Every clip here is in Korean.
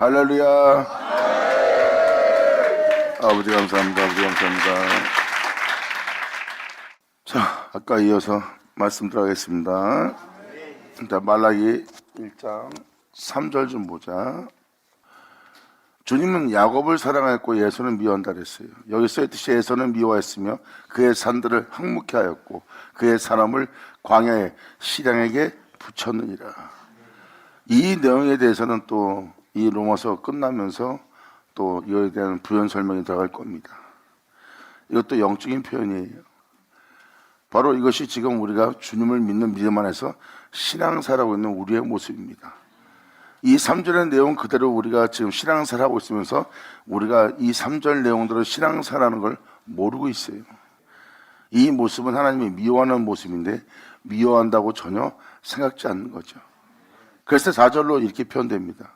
할렐루야. 아버지 감사합니다. 아버지 감사합니다. 자, 아까 이어서 말씀드리겠습니다. 자, 말라기 1장 3절 좀 보자. 주님은 야곱을 사랑하였고 에서는 미워한다 그랬어요. 여기 써있듯이 에서는 미워했으며 그의 산들을 항목케 하였고 그의 사람을 광야에 시량에게 붙였느니라. 이 내용에 대해서는 또 이 로마서 끝나면서 또 이거에 대한 부연 설명이 들어갈 겁니다. 이것도 영적인 표현이에요. 바로 이것이 지금 우리가 주님을 믿는 믿음 안에서 신앙사라고 있는 우리의 모습입니다. 이 3절의 내용 그대로 우리가 지금 신앙사라고 있으면서 우리가 이 3절 내용대로 신앙사라는 걸 모르고 있어요. 이 모습은 하나님이 미워하는 모습인데 미워한다고 전혀 생각지 않는 거죠. 그래서 4절로 이렇게 표현됩니다.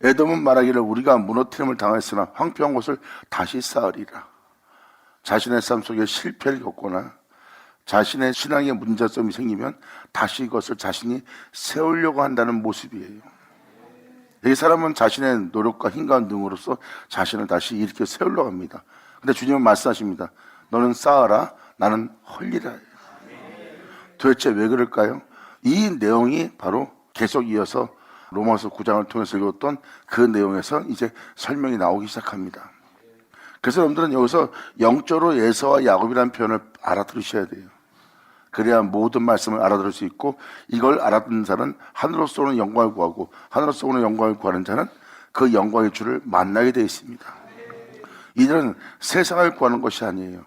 에돔은 말하기를 우리가 무너뜨림을 당했으나 황폐한 곳을 다시 쌓으리라. 자신의 삶 속에 실패를 겪거나 자신의 신앙에 문제점이 생기면 다시 이것을 자신이 세우려고 한다는 모습이에요. 이 사람은 자신의 노력과 힘과 능으로서 자신을 다시 이렇게 세우려고 합니다. 근데 주님은 말씀하십니다. 너는 쌓아라, 나는 헐리라. 도대체 왜 그럴까요? 이 내용이 바로 계속 이어서 로마서 9장을 통해서 읽었던 그 내용에서 이제 설명이 나오기 시작합니다. 그래서 여러분들은 여기서 영적으로 에서와 야곱이라는 표현을 알아들으셔야 돼요. 그래야 모든 말씀을 알아들을 수 있고, 이걸 알아듣는 자는 하늘로서 오는 영광을 구하고 하늘로서 오는 영광을 구하는 자는 그 영광의 주를 만나게 되어 있습니다. 이들은 세상을 구하는 것이 아니에요.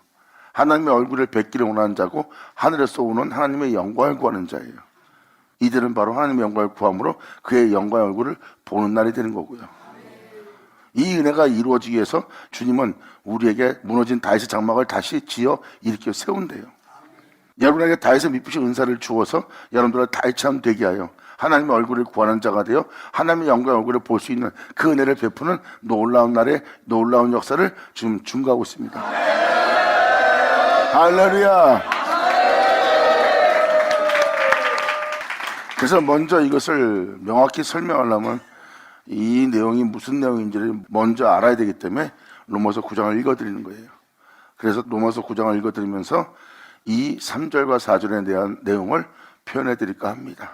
하나님의 얼굴을 뵙기를 원하는 자고 하늘에서 오는 하나님의 영광을 구하는 자예요. 이들은 바로 하나님의 영광을 구함으로 그의 영광의 얼굴을 보는 날이 되는 거고요. 이 은혜가 이루어지기 위해서 주님은 우리에게 무너진 다윗의 장막을 다시 지어 일으켜 세운대요. 여러분에게 다윗의 미쁘신 은사를 주어서 여러분들을 다윗처럼 되게 하여 하나님의 얼굴을 구하는 자가 되어 하나님의 영광의 얼굴을 볼 수 있는 그 은혜를 베푸는 놀라운 날에 놀라운 역사를 지금 준비하고 있습니다. 할렐루야. 그래서 먼저 이것을 명확히 설명하려면 이 내용이 무슨 내용인지를 먼저 알아야 되기 때문에 로마서 9장을 읽어드리는 거예요. 그래서 로마서 9장을 읽어드리면서 이 3절과 4절에 대한 내용을 표현해 드릴까 합니다.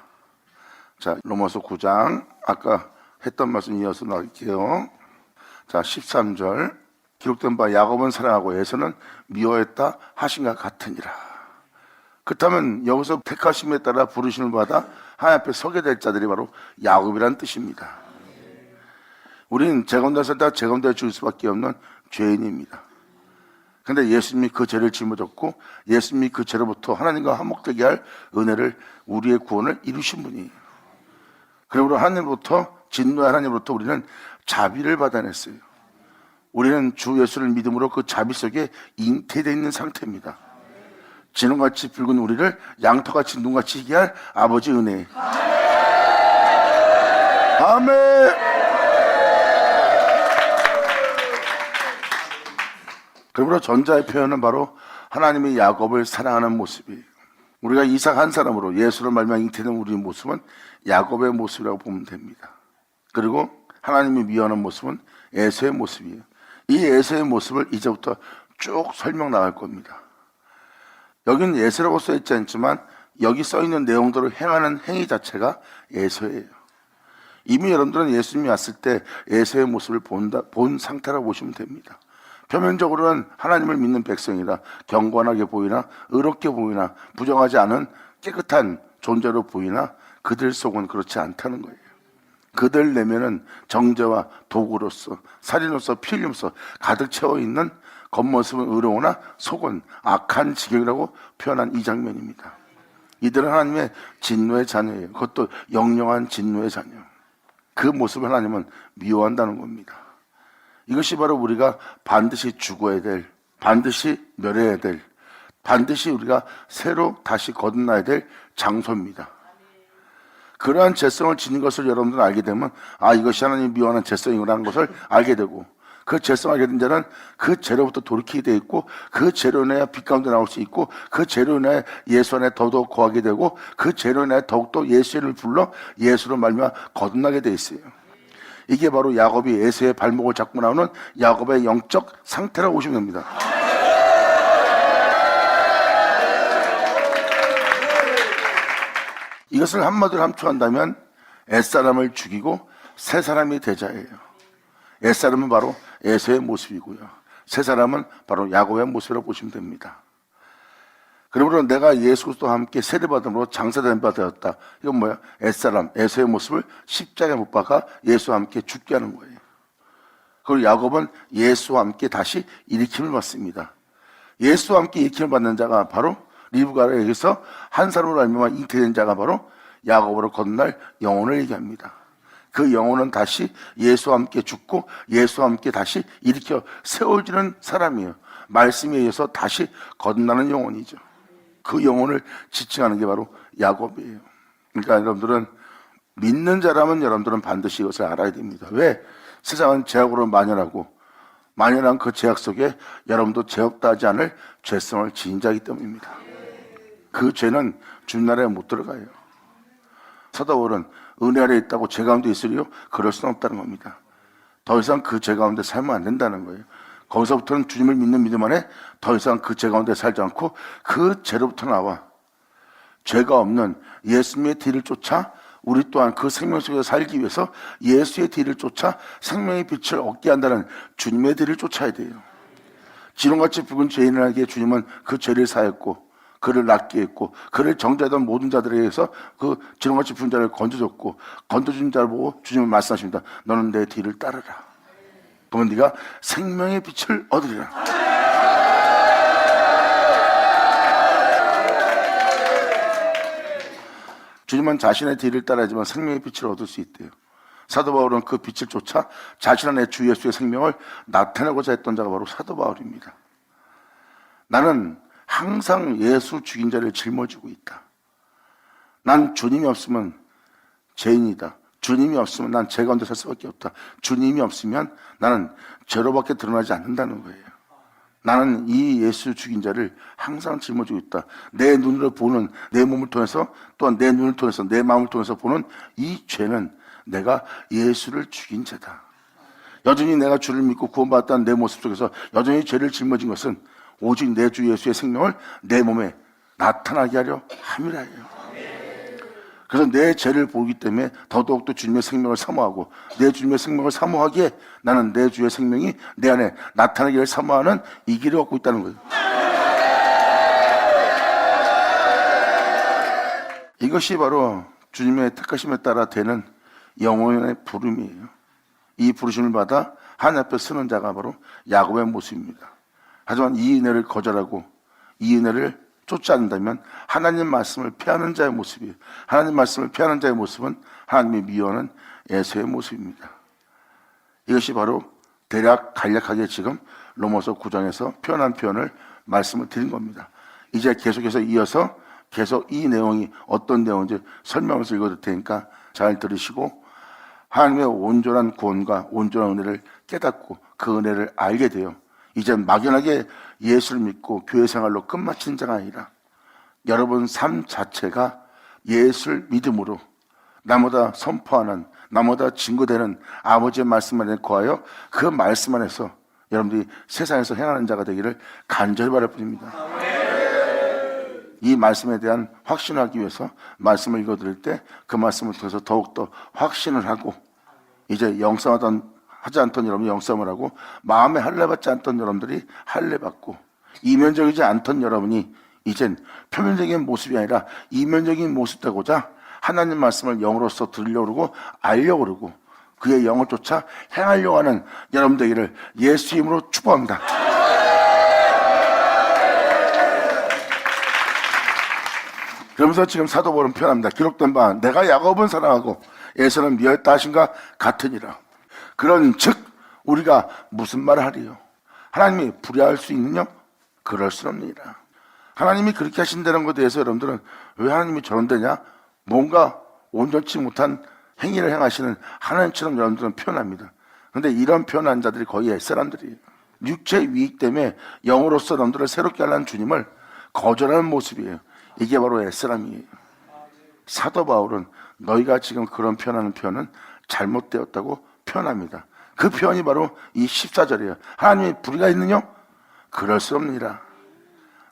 자, 로마서 9장 아까 했던 말씀 이어서 나갈게요. 자, 13절 기록된 바 야곱은 사랑하고 에서는 미워했다 하신 것 같으니라. 그렇다면 여기서 택하심에 따라 부르심을 받아 하나님 앞에 서게 될 자들이 바로 야곱이라는 뜻입니다. 우리는 제 가운데 살다 제 가운데 죽을 수밖에 없는 죄인입니다. 그런데 예수님이 그 죄를 짊어졌고 예수님이 그 죄로부터 하나님과 화목되게 할 은혜를 우리의 구원을 이루신 분이에요. 그러므로 하나님으로부터 진노의 하나님으로부터 우리는 자비를 받아냈어요. 우리는 주 예수를 믿음으로 그 자비 속에 잉태되어 있는 상태입니다. 진홍같이 붉은 우리를 양털같이 눈같이 희게 할 아버지 은혜. 아멘. 그러므로 전자의 표현은 바로 하나님이 야곱을 사랑하는 모습이에요. 우리가 이삭 한 사람으로 예수를 말미암아 잉태된 우리의 모습은 야곱의 모습이라고 보면 됩니다. 그리고 하나님이 미워하는 모습은 에서의 모습이에요. 이 에서의 모습을 이제부터 쭉 설명 나갈 겁니다. 여기는 에서라고 써있지 않지만 여기 써있는 내용대로 행하는 행위 자체가 에서예요. 이미 여러분들은 예수님이 왔을 때 에서의 모습을 본 상태라고 보시면 됩니다. 표면적으로는 하나님을 믿는 백성이라 경건하게 보이나 의롭게 보이나 부정하지 않은 깨끗한 존재로 보이나 그들 속은 그렇지 않다는 거예요. 그들 내면은 정죄와 도구로서 살인으로서 피 흘림으로써 가득 채워있는 겉모습은 의로우나 속은 악한 지경이라고 표현한 이 장면입니다. 이들은 하나님의 진노의 자녀예요. 그것도 영영한 진노의 자녀. 그 모습을 하나님은 미워한다는 겁니다. 이것이 바로 우리가 반드시 죽어야 될, 반드시 멸해야 될, 반드시 우리가 새로 다시 거듭나야 될 장소입니다. 그러한 죄성을 지닌 것을 여러분들은 알게 되면 이것이 하나님이 미워하는 죄성이라는 것을 알게 되고 그 죄성을 알게 된 자는 그 죄로부터 돌이키게 되어 있고 그 죄로 인하여 빛 가운데 나올 수 있고 그 죄로 인하여 예수 안에 더더욱 거하게 되고 그 죄로 인하여 더욱더 예수를 불러 예수로 말미암아 거듭나게 되어 있어요. 이게 바로 야곱이 에서의 발목을 잡고 나오는 야곱의 영적 상태라고 보시면 됩니다. 이것을 한마디로 함축한다면 옛사람을 죽이고 새 사람이 되자예요. 옛사람은 바로 에서의 모습이고요, 새 사람은 바로 야곱의 모습이라고 보시면 됩니다. 그러므로 내가 예수 그리스도와 함께 세례받음으로 장사된 바 되었다. 이건 뭐야? 옛사람, 에서의 모습을 십자가에 못 박아 예수와 함께 죽게 하는 거예요. 그리고 야곱은 예수와 함께 다시 일으킴을 받습니다. 예수와 함께 일으킴을 받는 자가 바로 리브가에게서 한 사람으로 알미암아 잉태된 자가 바로 야곱으로 건널 영혼을 얘기합니다. 그 영혼은 다시 예수와 함께 죽고 예수와 함께 다시 일으켜 세워지는 사람이에요. 말씀에 의해서 다시 건너는 영혼이죠. 그 영혼을 지칭하는 게 바로 야곱이에요. 그러니까 여러분들은 믿는 자라면 여러분들은 반드시 이것을 알아야 됩니다. 왜? 세상은 죄악으로 만연한 그 죄악 속에 여러분도 죄 없다 하지 않을 죄성을 지닌 자이기 때문입니다. 그 죄는 주님 나라에 못 들어가요. 사도 바울은 은혜 아래 있다고 죄 가운데 있으리요? 그럴 수는 없다는 겁니다. 더 이상 그 죄 가운데 살면 안 된다는 거예요. 거기서부터는 주님을 믿는 믿음 안에 더 이상 그 죄 가운데 살지 않고 그 죄로부터 나와 죄가 없는 예수님의 뒤를 쫓아 우리 또한 그 생명 속에서 살기 위해서 예수의 뒤를 쫓아 생명의 빛을 얻게 한다는 주님의 뒤를 쫓아야 돼요. 지렁같이 붉은 죄인에게 주님은 그 죄를 사했고 그를 낫게 했고 그를 정죄하던 모든 자들에게서 그 지렁같이 붉은 자를 건져줬고 건져준 자를 보고 주님은 말씀하십니다. 너는 내 뒤를 따르라. 그러면 네가 생명의 빛을 얻으리라. 주님은 자신의 뒤를 따라야지만 생명의 빛을 얻을 수 있대요. 사도 바울은 그 빛을 쫓아 자신 안에 주 예수의 생명을 나타내고자 했던 자가 바로 사도 바울입니다. 나는 항상 예수 죽인 자를 짊어지고 있다. 난 주님이 없으면 죄인이다. 주님이 없으면 난 죄 가운데 살 수밖에 없다. 주님이 없으면 나는 죄로밖에 드러나지 않는다는 거예요. 나는 이 예수 죽인 자를 항상 짊어지고 있다. 내 눈으로 보는 내 몸을 통해서 또한 내 눈을 통해서 내 마음을 통해서 보는 이 죄는 내가 예수를 죽인 죄다. 여전히 내가 주를 믿고 구원받았다는 내 모습 속에서 여전히 죄를 짊어진 것은 오직 내 주 예수의 생명을 내 몸에 나타나게 하려 함이라요. 그래서 내 죄를 보기 때문에 더더욱더 주님의 생명을 사모하고 내 주님의 생명을 사모하기에 나는 내 주의 생명이 내 안에 나타나기를 사모하는 이 길을 갖고 있다는 거예요. 이것이 바로 주님의 택하심에 따라 되는 영혼의 부름이에요. 이 부르심을 받아 하나님 앞에 서는 자가 바로 야곱의 모습입니다. 하지만 이 은혜를 거절하고 이 은혜를 쫓지 않는다면 하나님 말씀을 피하는 자의 모습이에요. 하나님 말씀을 피하는 자의 모습은 하나님이 미워하는 에서의 모습입니다. 이것이 바로 대략 간략하게 지금 로마서 9장에서 표현한 표현을 말씀을 드린 겁니다. 이제 계속해서 이어서 계속 이 내용이 어떤 내용인지 설명해서 읽어드릴 테니까 잘 들으시고 하나님의 온전한 구원과 온전한 은혜를 깨닫고 그 은혜를 알게 돼요. 이제 막연하게 예수를 믿고 교회 생활로 끝마치는 자가 아니라 여러분 삶 자체가 예수를 믿음으로 나보다 선포하는 나보다 증거되는 아버지의 말씀 안에 거하여 그 말씀 안에서 여러분들이 세상에서 행하는 자가 되기를 간절히 바랄 뿐입니다. 이 말씀에 대한 확신을 하기 위해서 말씀을 읽어드릴 때 그 말씀을 통해서 더욱더 확신을 하고 이제 하지 않던 여러분이 영성을 하고 마음에 할례받지 않던 여러분들이 할례받고 이면적이지 않던 여러분이 이젠 표면적인 모습이 아니라 이면적인 모습 되고자 하나님 말씀을 영으로서 들으려고 그러고 알려고 그러고 그의 영을 쫓아 행하려고 하는 여러분 되기를 예수 이름으로 축복합니다. 그러면서 지금 사도 바울은 표현합니다. 기록된 바 내가 야곱은 사랑하고 에서는 미워했다 하신가 같으니라. 그런 즉 우리가 무슨 말을 하리요? 하나님이 불의할 수 있느냐? 그럴 수 없느니라. 하나님이 그렇게 하신다는 것에 대해서 여러분들은 왜 하나님이 저런 데냐? 뭔가 온전치 못한 행위를 행하시는 하나님처럼 여러분들은 표현합니다. 그런데 이런 표현한 자들이 거의 옛사람들이에요. 육체 위익 때문에 영으로서 여러분들을 새롭게 하려는 주님을 거절하는 모습이에요. 이게 바로 옛사람이에요. 사도 바울은 너희가 지금 그런 표현하는 표현은 잘못되었다고 표현합니다. 그 표현이 바로 이 14절이에요. 하나님이 불의가 있느냐? 그럴 수 없느니라.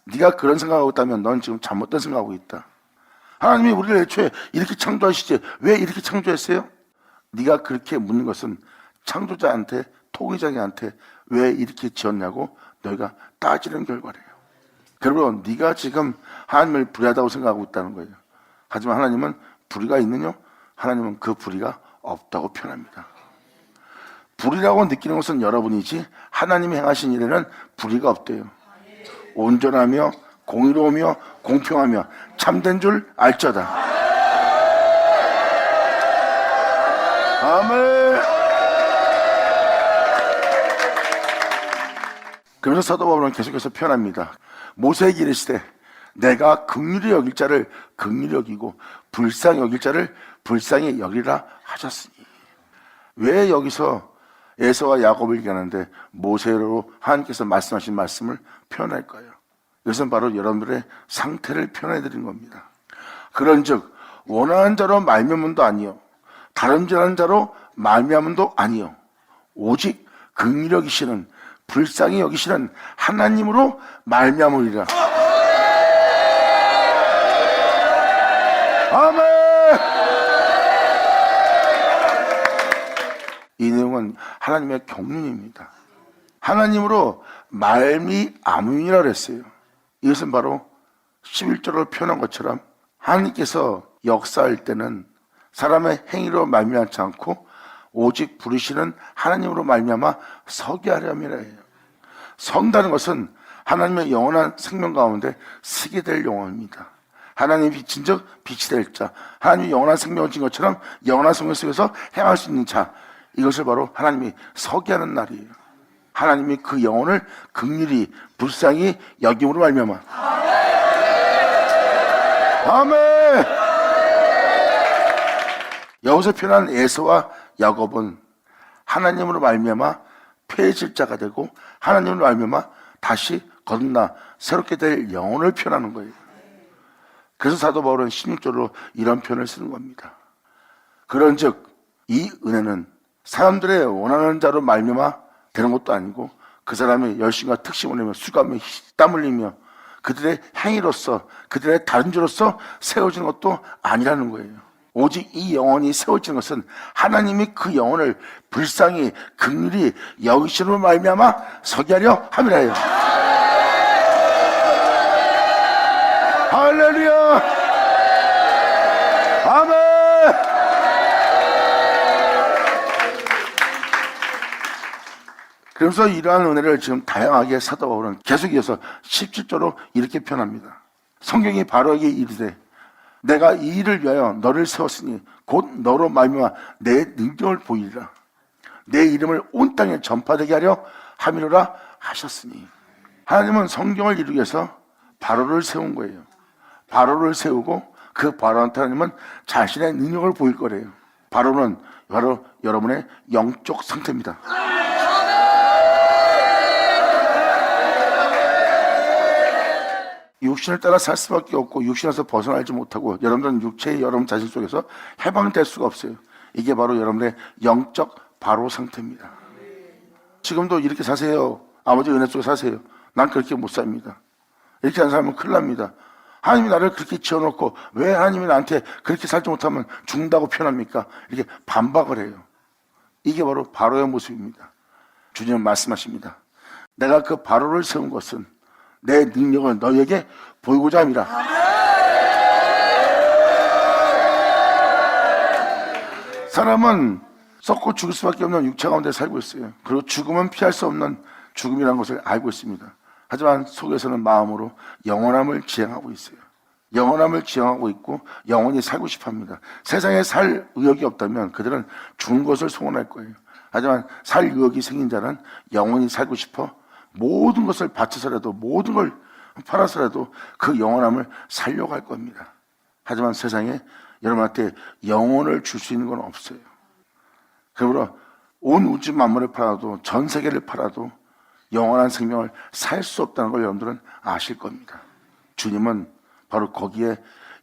네가 그런 생각하고 있다면 넌 지금 잘못된 생각하고 있다. 하나님이 우리를 애초에 이렇게 창조하시지 왜 이렇게 창조했어요? 네가 그렇게 묻는 것은 창조자한테, 토기장한테 왜 이렇게 지었냐고 너희가 따지는 결과래요. 그러므로 네가 지금 하나님을 불의하다고 생각하고 있다는 거예요. 하지만 하나님은 불의가 있느냐? 하나님은 그 불의가 없다고 표현합니다. 불의라고 느끼는 것은 여러분이지 하나님이 행하신 일에는 불의가 없대요. 온전하며 공의로우며 공평하며 참된 줄 알쩌다. 아멘. 그러면서 사도 바울은 계속해서 표현합니다. 모세에게 이르시되 내가 긍휼히 여길 자를 긍휼히 여기고 불쌍히 여길 자를 불쌍히 여기라 하셨으니. 왜 여기서 에서와 야곱을 얘기하는데 모세로 하나님께서 말씀하신 말씀을 표현할까요? 이것은 바로 여러분들의 상태를 표현해 드린 겁니다. 그런즉 원하는 자로 말미암음도 아니요 다른 자로 말미암음도 아니요 오직 긍휼히 여기시는 불쌍히 여기시는 하나님으로 말미암으리라. 아멘. 이 내용은 하나님의 경륜입니다. 하나님으로 말미암음이라고 그랬어요. 이것은 바로 11절을 표현한 것처럼 하나님께서 역사할 때는 사람의 행위로 말미암지 않고 오직 부르시는 하나님으로 말미암아 서게 하려함이라 해요. 선다는 것은 하나님의 영원한 생명 가운데 서게 될 영혼입니다. 하나님이 비친 즉 빛이 될 자, 하나님이 영원한 생명을 진 것처럼 영원한 생명 속에서 행할 수 있는 자, 이것을 바로 하나님이 서게 하는 날이에요. 하나님이 그 영혼을 긍휼히 불쌍히 여김으로 말미암아. 아멘. 여기서 표현한 에서와 야곱은 하나님으로 말미암아 폐해질 자가 되고 하나님으로 말미암아 다시 거듭나 새롭게 될 영혼을 표현하는 거예요. 그래서 사도 바울은 16절로 이런 표현을 쓰는 겁니다. 그런즉 이 은혜는 사람들의 원하는 자로 말미암아 되는 것도 아니고 그 사람의 열심과 특심을 내며 수고하며 땀 흘리며 그들의 행위로서 그들의 다른 죄로서 세워지는 것도 아니라는 거예요. 오직 이 영혼이 세워지는 것은 하나님이 그 영혼을 불쌍히 긍휼히 여기심으로 말미암아 서게 하려 함이라 해요. 할렐루야. 아멘. 그래서 이러한 은혜를 지금 다양하게 사도 바울은 계속 이어서 17절로 이렇게 표현합니다. 성경이 바로에게 이르되 내가 이 일을 위하여 너를 세웠으니 곧 너로 말미암아 내 능력을 보이리라. 내 이름을 온 땅에 전파되게 하려 함이로라 하셨으니. 하나님은 성경을 이루기 위해서 바로를 세운 거예요. 바로를 세우고 그 바로한테 하나님은 자신의 능력을 보일 거래요. 바로는 바로 여러분의 영적 상태입니다. 육신을 따라 살 수밖에 없고 육신에서 벗어나지 못하고 여러분들은 육체의 여러분 자신 속에서 해방될 수가 없어요. 이게 바로 여러분의 영적 바로 상태입니다. 지금도 이렇게 사세요. 아버지 은혜 속에 사세요. 난 그렇게 못 삽니다. 이렇게 하는 사람은 큰일 납니다. 하나님이 나를 그렇게 지어놓고 왜 하나님이 나한테 그렇게 살지 못하면 죽는다고 표현합니까? 이렇게 반박을 해요. 이게 바로 바로의 모습입니다. 주님은 말씀하십니다. 내가 그 바로를 세운 것은 내 능력을 너에게 보이고자 함이라. 사람은 썩고 죽을 수밖에 없는 육체 가운데 살고 있어요. 그리고 죽음은 피할 수 없는 죽음이라는 것을 알고 있습니다. 하지만 속에서는 마음으로 영원함을 지향하고 있어요. 영원함을 지향하고 있고 영원히 살고 싶어합니다. 세상에 살 의욕이 없다면 그들은 죽은 것을 소원할 거예요. 하지만 살 의욕이 생긴 자는 영원히 살고 싶어 모든 것을 바쳐서라도 모든 걸 팔아서라도 그 영원함을 살려고 할 겁니다. 하지만 세상에 여러분한테 영혼을 줄 수 있는 건 없어요. 그러므로 온 우주 만물을 팔아도 전 세계를 팔아도 영원한 생명을 살 수 없다는 걸 여러분들은 아실 겁니다. 주님은 바로 거기에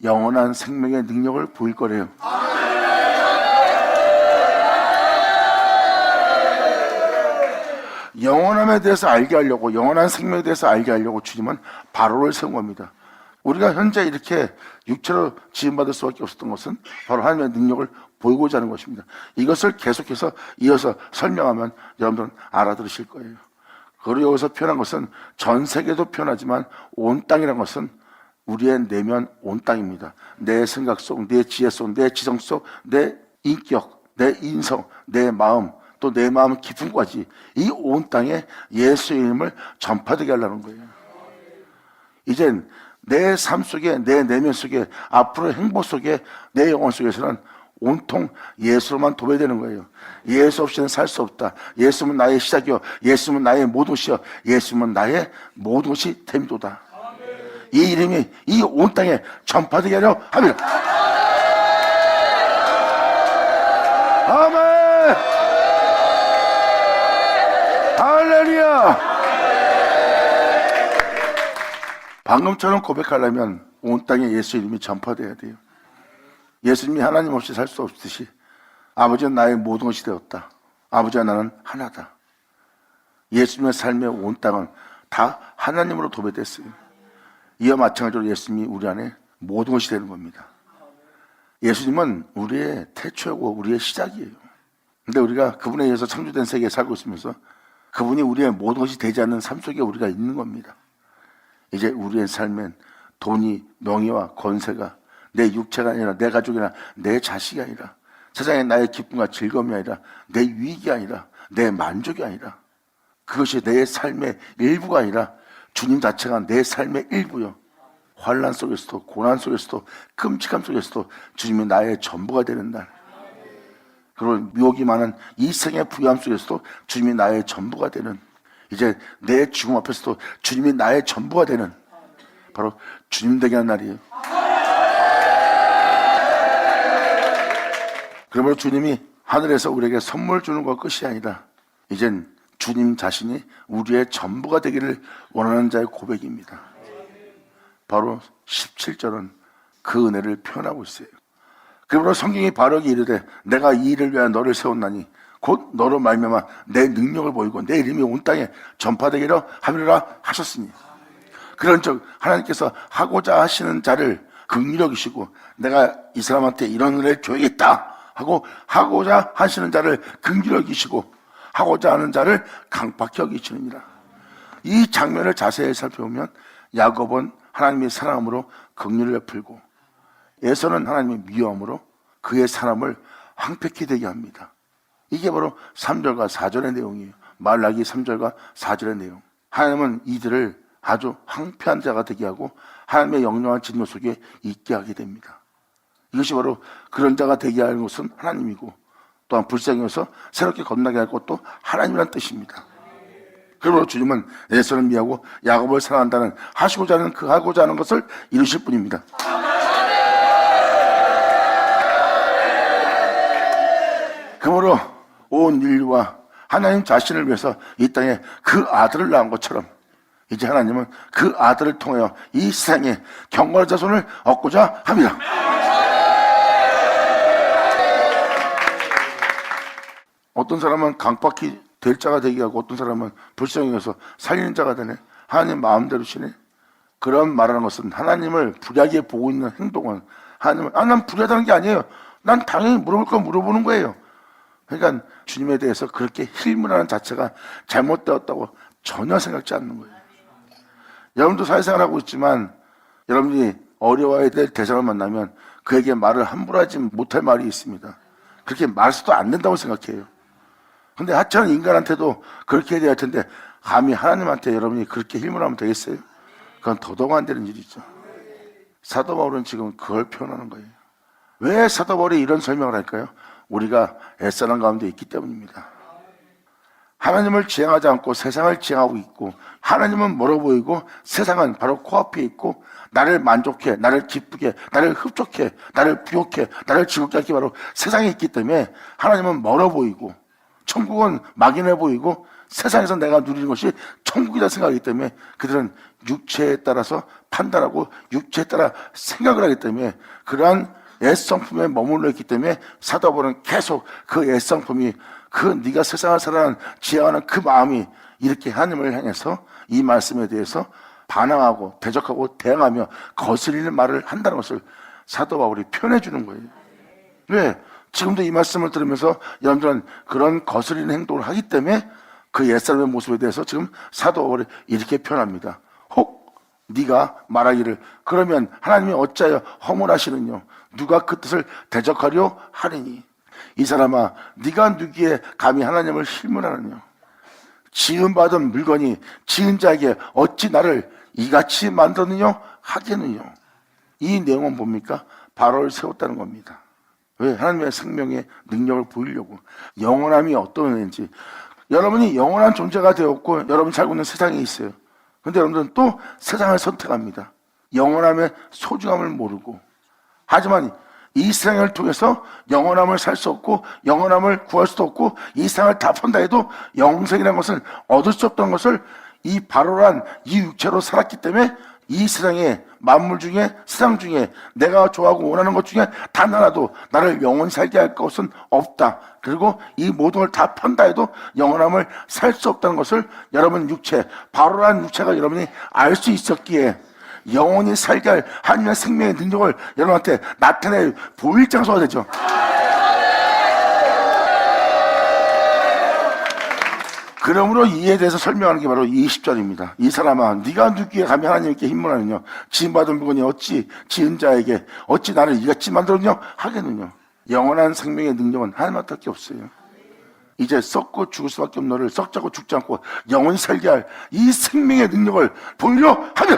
영원한 생명의 능력을 보일 거래요. 영원함에 대해서 알게 하려고, 영원한 생명에 대해서 알게 하려고 주님은 바로를 세운 겁니다. 우리가 현재 이렇게 육체로 지음받을 수밖에 없었던 것은 바로 하나님의 능력을 보이고자 하는 것입니다. 이것을 계속해서 이어서 설명하면 여러분들은 알아들으실 거예요. 그리고 여기서 표현한 것은 전 세계도 표현하지만 온 땅이라는 것은 우리의 내면 온 땅입니다. 내 생각 속, 내 지혜 속, 내 지성 속, 내 인격, 내 인성, 내 마음, 또 내 마음 깊음까지 이 온 땅에 예수의 이름을 전파되게 하려는 거예요. 이젠 내 삶 속에, 내 내면 속에, 앞으로의 행복 속에, 내 영혼 속에서는 온통 예수로만 도배되는 거예요. 예수 없이는 살 수 없다. 예수는 나의 시작이요, 예수는 나의 모든 것이요, 예수는 나의 모든 것이 됨도다. 이 이름이 이 온 땅에 전파되게 하려 합니다. 아멘. 할렐루야. 방금처럼 고백하려면 온 땅에 예수 이름이 전파돼야 돼요. 예수님이 하나님 없이 살 수 없듯이 아버지는 나의 모든 것이 되었다. 아버지와 나는 하나다. 예수님의 삶의 온 땅은 다 하나님으로 도배됐어요. 이와 마찬가지로 예수님이 우리 안에 모든 것이 되는 겁니다. 예수님은 우리의 태초이고 우리의 시작이에요. 근데 우리가 그분에 의해서 창조된 세계에 살고 있으면서 그분이 우리의 모든 것이 되지 않는 삶 속에 우리가 있는 겁니다. 이제 우리의 삶엔 돈이, 명예와 권세가 내 육체가 아니라 내 가족이나 내 자식이 아니라 세상에 나의 기쁨과 즐거움이 아니라 내 유익이 아니라 내 만족이 아니라 그것이 내 삶의 일부가 아니라 주님 자체가 내 삶의 일부요. 환난 속에서도 고난 속에서도 끔찍함 속에서도 주님이 나의 전부가 되는 날, 그리고 유혹이 많은 이 생의 부유함 속에서도 주님이 나의 전부가 되는, 이제 내 죽음 앞에서도 주님이 나의 전부가 되는 바로 주님 되게 하는 날이에요. 그러므로 주님이 하늘에서 우리에게 선물 주는 것 끝이 아니라 이젠 주님 자신이 우리의 전부가 되기를 원하는 자의 고백입니다. 바로 17절은 그 은혜를 표현하고 있어요. 그러므로 성경이 바르게 이르되 내가 이 일을 위하여 너를 세웠나니 곧 너로 말미암아 내 능력을 보이고 내 이름이 온 땅에 전파되기로 하리라 하셨으니, 그런즉 하나님께서 하고자 하시는 자를 긍휼히 여기시고 내가 이 사람한테 이런 은혜를 줘야겠다 하고 하고자 하시는 자를 긍휼히 여기시고 하고자 하는 자를 강팍히 여기시느니라. 이 장면을 자세히 살펴보면 야곱은 하나님의 사랑함으로 긍휼을 베풀고 에서는 하나님의 미워함으로 그의 사람을 황폐케 되게 합니다. 이게 바로 3절과 4절의 내용이에요. 말라기 3절과 4절의 내용. 하나님은 이들을 아주 황폐한 자가 되게 하고 하나님의 영영한 진노 속에 있게 하게 됩니다. 이것이 바로 그런 자가 되게 하는 것은 하나님이고 또한 불쌍해서 새롭게 건너게 할 것도 하나님이란 뜻입니다. 그러므로 주님은 에서는 미워하고 야곱을 사랑한다는 하시고자 하는 그 하고자 하는 것을 이루실 뿐입니다. 그러므로 온 인류와 하나님 자신을 위해서 이 땅에 그 아들을 낳은 것처럼 이제 하나님은 그 아들을 통하여 이 세상에 경건한 자손을 얻고자 합니다. 어떤 사람은 강박히 될 자가 되게 하고 어떤 사람은 불쌍해서 살리는 자가 되네. 하나님 마음대로 시네. 그런 말하는 것은 하나님을 불리하게 보고 있는 행동은 하나님은 난 불리하다는 게 아니에요. 난 당연히 물어볼 거 물어보는 거예요. 그러니까 주님에 대해서 그렇게 힐문하는 자체가 잘못되었다고 전혀 생각지 않는 거예요. 여러분도 사회생활하고 있지만 여러분이 어려워야 될 대상을 만나면 그에게 말을 함부로 하지 못할 말이 있습니다. 그렇게 말해서도 안 된다고 생각해요. 근데 하찮은 인간한테도 그렇게 해야 될 텐데 감히 하나님한테 여러분이 그렇게 힐문하면 되겠어요? 그건 더더욱 안 되는 일이죠. 사도 바울은 지금 그걸 표현하는 거예요. 왜 사도 바울이 이런 설명을 할까요? 우리가 애써난 가운데 있기 때문입니다. 하나님을 지향하지 않고 세상을 지향하고 있고 하나님은 멀어 보이고 세상은 바로 코앞에 있고 나를 만족해, 나를 기쁘게, 나를 흡족해, 나를 부욕해, 나를 즐겁게 하기 바로 세상에 있기 때문에 하나님은 멀어 보이고 천국은 막연해 보이고 세상에서 내가 누리는 것이 천국이다 생각하기 때문에 그들은 육체에 따라서 판단하고 육체에 따라 생각을 하기 때문에 그러한 애성품에 머물러 있기 때문에 사도 바울은 계속 그 애성품이 그 네가 세상을 살아가는 지향하는 그 마음이 이렇게 하나님을 향해서 이 말씀에 대해서 반항하고 대적하고 대항하며 거스리는 말을 한다는 것을 사도 바울이 표현해 주는 거예요. 왜? 지금도 이 말씀을 들으면서 여러분들은 그런 거스리는 행동을 하기 때문에 그 옛사람의 모습에 대해서 지금 사도 바울이 이렇게 표현합니다. 혹 네가 말하기를 그러면 하나님이 어찌하여 허물하시느뇨 누가 그 뜻을 대적하려 하리니 이 사람아 네가 누구에 감히 하나님을 실문하느냐 지음받은 물건이 지은 자에게 어찌 나를 이같이 만드느냐 하겠느냐. 이 내용은 뭡니까? 바로를 세웠다는 겁니다. 왜? 하나님의 생명의 능력을 보이려고. 영원함이 어떤 의미인지. 여러분이 영원한 존재가 되었고 여러분이 살고 있는 세상에 있어요. 그런데 여러분들은 또 세상을 선택합니다. 영원함의 소중함을 모르고. 하지만 이 세상을 통해서 영원함을 살 수 없고 영원함을 구할 수도 없고 이 세상을 다 판다 해도 영생이라는 것을 얻을 수 없다는 것을 이 바로란 이 육체로 살았기 때문에 이 세상에 만물 중에 세상 중에 내가 좋아하고 원하는 것 중에 단 하나도 나를 영원히 살게 할 것은 없다. 그리고 이 모든 걸 다 판다 해도 영원함을 살 수 없다는 것을 여러분 육체 바로란 육체가 여러분이 알 수 있었기에 영원히 살게 할 하나님의 생명의 능력을 여러분한테 나타내 보일 장소가 되죠. 그러므로 이에 대해서 설명하는 게 바로 20절입니다. 이 사람아 네가 누구에 감히 하나님께 힘문하느냐 지음받은 물건이 어찌 지은 자에게 어찌 나를 이같이 만들었냐 하겠느냐. 영원한 생명의 능력은 하나님밖에 없어요. 이제 썩고 죽을 수밖에 없는 너를 썩자고 죽지 않고 영원히 살게 할 이 생명의 능력을 보이려 하면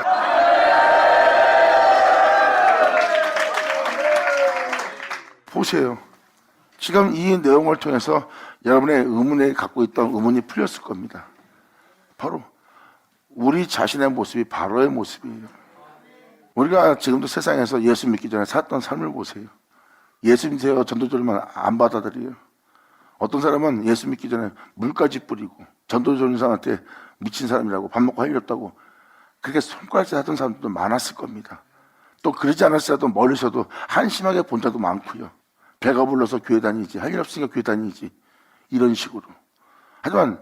보세요. 지금 이 내용을 통해서 여러분의 의문에 갖고 있던 의문이 풀렸을 겁니다. 바로 우리 자신의 모습이 바로의 모습이에요. 우리가 지금도 세상에서 예수 믿기 전에 살았던 삶을 보세요. 예수 믿으세요 전도전만 안 받아들여요. 어떤 사람은 예수 믿기 전에 물까지 뿌리고 전도전사한테 미친 사람이라고 밥 먹고 흘렸다고 그렇게 손가락질 하던 사람들도 많았을 겁니다. 또 그러지 않았어도 멀리서도 한심하게 본 자도 많고요. 배가 불러서 교회 다니지 할 일 없으니까 교회 다니지 이런 식으로. 하지만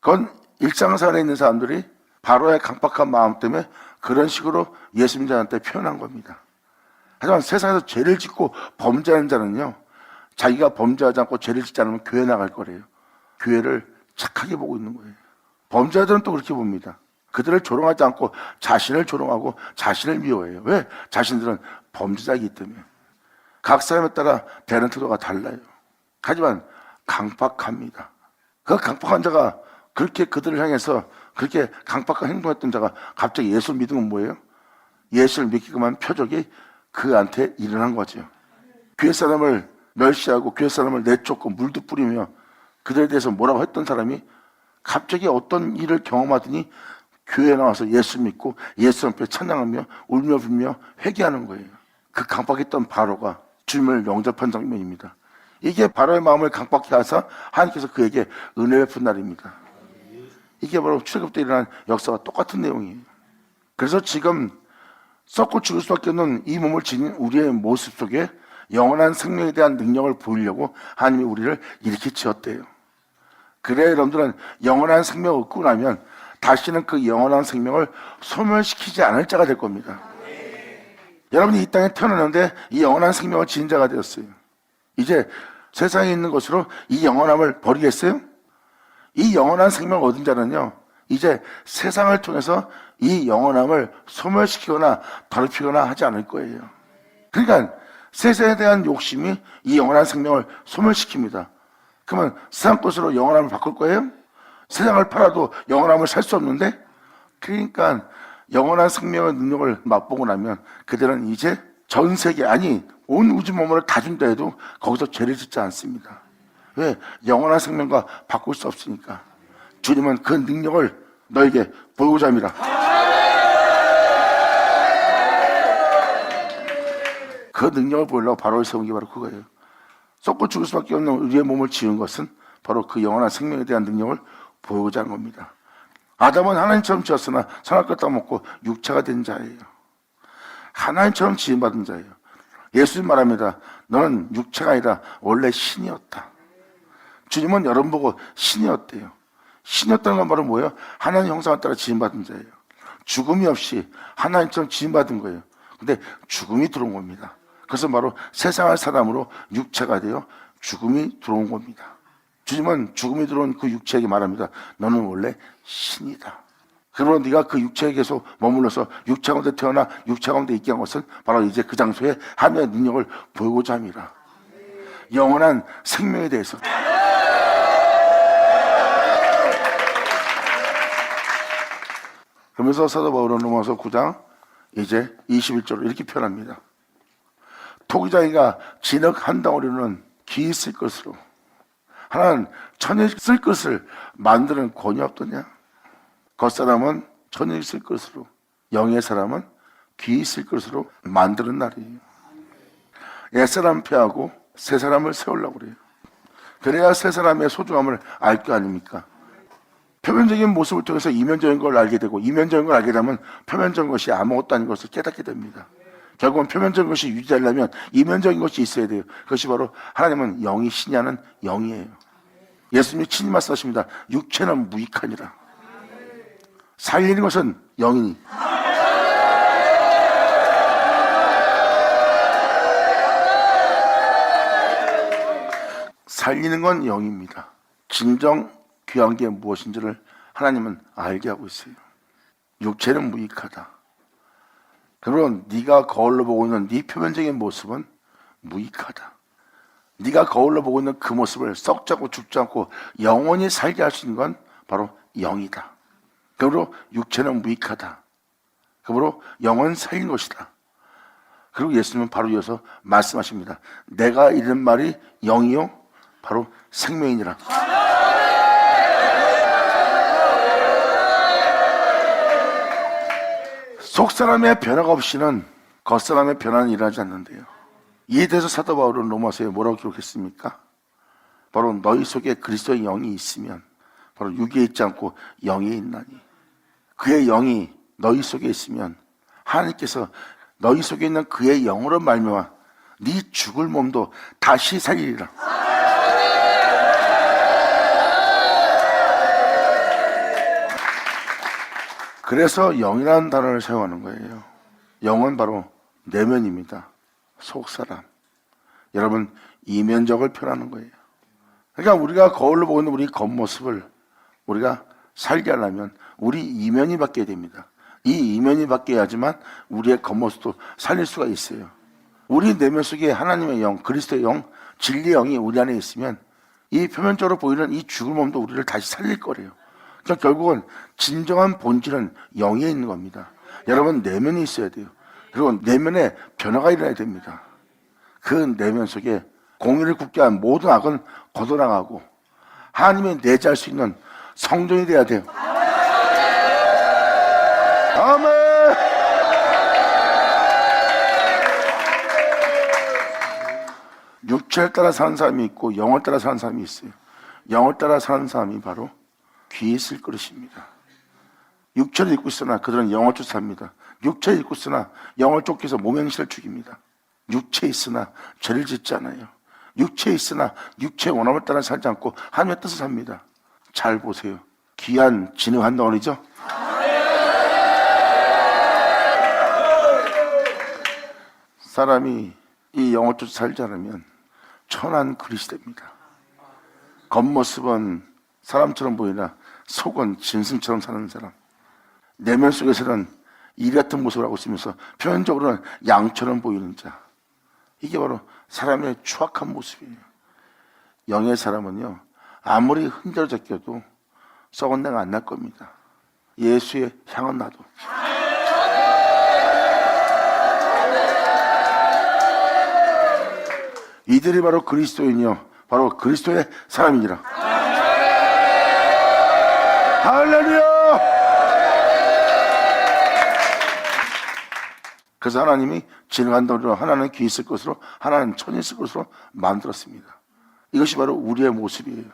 그건 일상생활에 있는 사람들이 바로의 강박한 마음 때문에 그런 식으로 예수님한테 표현한 겁니다. 하지만 세상에서 죄를 짓고 범죄하는 자는요 자기가 범죄하지 않고 죄를 짓지 않으면 교회 나갈 거래요. 교회를 착하게 보고 있는 거예요. 범죄자들은 또 그렇게 봅니다. 그들을 조롱하지 않고 자신을 조롱하고 자신을 미워해요. 왜? 자신들은 범죄자이기 때문에. 각 사람에 따라 대하는 태도가 달라요. 하지만 강박합니다. 그 강박한 자가 그렇게 그들을 향해서 그렇게 강박한 행동했던 자가 갑자기 예수를 믿은 건 뭐예요? 예수를 믿기만 한 표적이 그한테 일어난 거죠. 교회 사람을 멸시하고 교회 사람을 내쫓고 물도 뿌리며 그들에 대해서 뭐라고 했던 사람이 갑자기 어떤 일을 경험하더니 교회에 나와서 예수 믿고 예수 앞에 찬양하며 울며 불며 회개하는 거예요. 그 강박했던 바로가 주님을 영접한 장면입니다. 이게 바로의 마음을 강박케 하사 하나님께서 그에게 은혜 베푼 날입니다. 이게 바로 출애굽 때 일어난 역사와 똑같은 내용이에요. 그래서 지금 썩고 죽을 수밖에 없는 이 몸을 지닌 우리의 모습 속에 영원한 생명에 대한 능력을 보이려고 하나님이 우리를 이렇게 지었대요. 그래야 여러분들은 영원한 생명을 얻고 나면 다시는 그 영원한 생명을 소멸시키지 않을 자가 될 겁니다. 여러분이 이 땅에 태어났는데 이 영원한 생명을 지닌 자가 되었어요. 이제 세상에 있는 것으로 이 영원함을 버리겠어요? 이 영원한 생명을 얻은 자는요 이제 세상을 통해서 이 영원함을 소멸시키거나 더럽히거나 하지 않을 거예요. 그러니까 세상에 대한 욕심이 이 영원한 생명을 소멸시킵니다. 그러면 세상 것으로 영원함을 바꿀 거예요? 세상을 팔아도 영원함을 살 수 없는데? 그러니까 영원한 생명의 능력을 맛보고 나면 그들은 이제 전 세계 아니 온 우주 만물을 다 준다 해도 거기서 죄를 짓지 않습니다. 왜? 영원한 생명과 바꿀 수 없으니까. 주님은 그 능력을 너에게 보이고자 합니다. 그 능력을 보이려고 바로 세운 게 바로 그거예요. 썩고 죽을 수밖에 없는 우리의 몸을 지은 것은 바로 그 영원한 생명에 대한 능력을 보이고자 하는 겁니다. 아담은 하나님처럼 지었으나 선악 것 따먹고 육체가 된 자예요. 하나님처럼 지음받은 자예요. 예수님 말합니다. 너는 육체가 아니라 원래 신이었다. 주님은 여러분 보고 신이었대요. 신이었다는 건 바로 뭐예요? 하나님 형상을 따라 지음받은 자예요. 죽음이 없이 하나님처럼 지음받은 거예요. 근데 죽음이 들어온 겁니다. 그래서 바로 세상의 사람으로 육체가 되어 죽음이 들어온 겁니다. 주님은 죽음이 들어온 그 육체에게 말합니다. 너는 원래 신이다. 그러므로 네가 그 육체에 계속 머물러서 육체 가운데 태어나 육체 가운데 있게 한 것은 바로 이제 그 장소에 하나님의 능력을 보이고자 함이라. 영원한 생명에 대해서. 그러면서 사도 바울은 로마서 9장 이제 21절로 이렇게 표현합니다. 토기장이가 진흙 한 덩어리는 기 쓸 것으로 하나는 천일 쓸 것을 만드는 권위 없더냐? 겉사람은 천일 쓸 것으로 영의 사람은 귀 쓸 것으로 만드는 날이에요. 옛사람 폐하고 새 사람을 세우려고 그래요. 그래야 새 사람의 소중함을 알 거 아닙니까? 표면적인 모습을 통해서 이면적인 걸 알게 되고 이면적인 걸 알게 되면 표면적인 것이 아무것도 아닌 것을 깨닫게 됩니다. 결국은 표면적인 것이 유지되려면 이면적인 것이 있어야 돼요. 그것이 바로 하나님은 영이 신이하는 영이에요. 예수님이 친히 말씀하십니다. 육체는 무익하니라. 살리는 것은 영이니. 살리는 건 영입니다. 진정 귀한 게 무엇인지를 하나님은 알게 하고 있어요. 육체는 무익하다. 그러면 네가 거울로 보고 있는 네 표면적인 모습은 무익하다. 네가 거울로 보고 있는 그 모습을 썩지 않고 죽지 않고 영원히 살게 할 수 있는 건 바로 영이다. 그러므로 육체는 무익하다. 그러므로 영은 살린 것이다. 그리고 예수님은 바로 이어서 말씀하십니다. 내가 이른 말이 영이요 바로 생명이니라. 속사람의 변화가 없이는 겉사람의 변화는 일어나지 않는데요. 이에 대해서 사도 바울은 로마서에 뭐라고 기록했습니까? 바로 너희 속에 그리스도의 영이 있으면 바로 육에 있지 않고 영에 있나니 그의 영이 너희 속에 있으면 하나님께서 너희 속에 있는 그의 영으로 말미암아 네 죽을 몸도 다시 살리리라. 그래서 영이라는 단어를 사용하는 거예요. 영은 바로 내면입니다. 속사람. 여러분 이면적을 표현하는 거예요. 그러니까 우리가 거울로 보고 있는 우리 겉모습을 우리가 살게 하려면 우리 이면이 바뀌어야 됩니다. 이 이면이 바뀌어야지만 우리의 겉모습도 살릴 수가 있어요. 우리 내면 속에 하나님의 영, 그리스도의 영, 진리의 영이 우리 안에 있으면 이 표면적으로 보이는 이 죽을 몸도 우리를 다시 살릴 거래요. 그러니까 결국은 진정한 본질은 영에 있는 겁니다. 여러분 내면이 있어야 돼요. 그리고 내면에 변화가 일어나야 됩니다. 그 내면 속에 공의를 굳게 한 모든 악은 걷어나가고 하나님이 내재할 수 있는 성전이 돼야 돼요. 아멘. 육체를 따라 사는 사람이 있고 영을 따라 사는 사람이 있어요. 영을 따라 사는 사람이 바로 귀에 있을 그릇입니다. 육체를 입고 있으나 그들은 영을 쫓아삽니다. 육체를 입고 있으나 영을 쫓기서 모명실을 죽입니다. 육체에 있으나 죄를 짓지 않아요. 육체에 있으나 육체의 원함을 따라 살지 않고 하나님의 뜻을 삽니다. 잘 보세요. 귀한 진흙 한 덩어리죠? 사람이 이 영을 쫓아 살지 않으면 천한 그릇이 됩니다. 겉모습은 사람처럼 보이나 속은 짐승처럼 사는 사람. 내면 속에서는 이 같은 모습을 하고 있으면서 표면적으로는 양처럼 보이는 자. 이게 바로 사람의 추악한 모습이에요. 영의 사람은요 아무리 흔들어져 껴도 썩은 내가 안 날 겁니다. 예수의 향은 나도. 이들이 바로 그리스도인이요 바로 그리스도의 사람이니라. 할렐루야. 그래서 하나님이 진흙한 덩어리로 하나는 귀 있을 것으로 하나는 천이 있을 것으로 만들었습니다. 이것이 바로 우리의 모습이에요.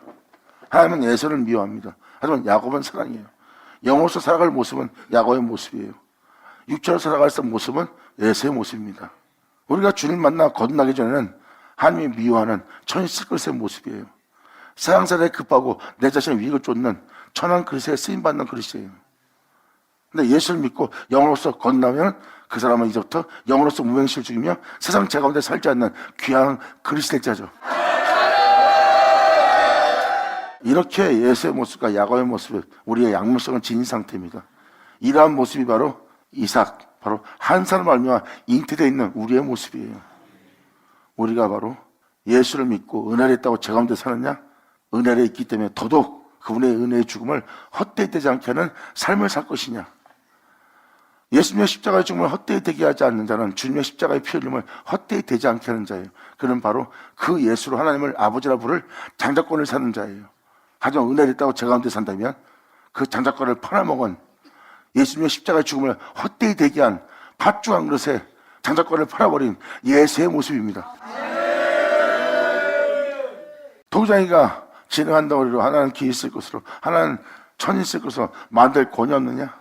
하나님은 에서를 미워합니다. 하지만 야곱은 사랑이에요. 영으로서 살아갈 모습은 야곱의 모습이에요. 육체로 살아갈 모습은 에서의 모습입니다. 우리가 주님 만나 거듭나기 전에는 하나님이 미워하는 천이 있을 것의 모습이에요. 세상살에 급하고 내 자신의 위익을 쫓는 천한 그릇에 쓰임받는 그릇이에요. 근데 예수를 믿고 영으로서 건너면 그 사람은 이제부터 영으로서 무명실 죽이며 세상 제 가운데 살지 않는 귀한 그릇이 될 자죠. 이렇게 예수의 모습과 야곱의 모습을 우리의 양면성을 지닌 상태입니다. 이러한 모습이 바로 이삭, 바로 한 사람 알미와 잉태되어 있는 우리의 모습이에요. 우리가 바로 예수를 믿고 은혜를 있다고 제 가운데 사느냐? 은혜를 있기 때문에 더더욱 그분의 은혜의 죽음을 헛되이 되지 않게 하는 삶을 살 것이냐? 예수님의 십자가의 죽음을 헛되이 되게 하지 않는 자는 주님의 십자가의 피 흘림을 헛되이 되지 않게 하는 자예요. 그는 바로 그 예수로 하나님을 아버지라 부를 장자권을 사는 자예요. 하지만 은혜를 있다고 제 가운데 산다면 그 장자권을 팔아먹은 예수님의 십자가의 죽음을 헛되이 되게 한 팥죽 한 그릇에 장자권을 팔아버린 예수의 모습입니다. 도장이가 진행한다고 해도 하나는 기 있을 것으로 하나는 천이 있을 것으로 만들 권위 없느냐?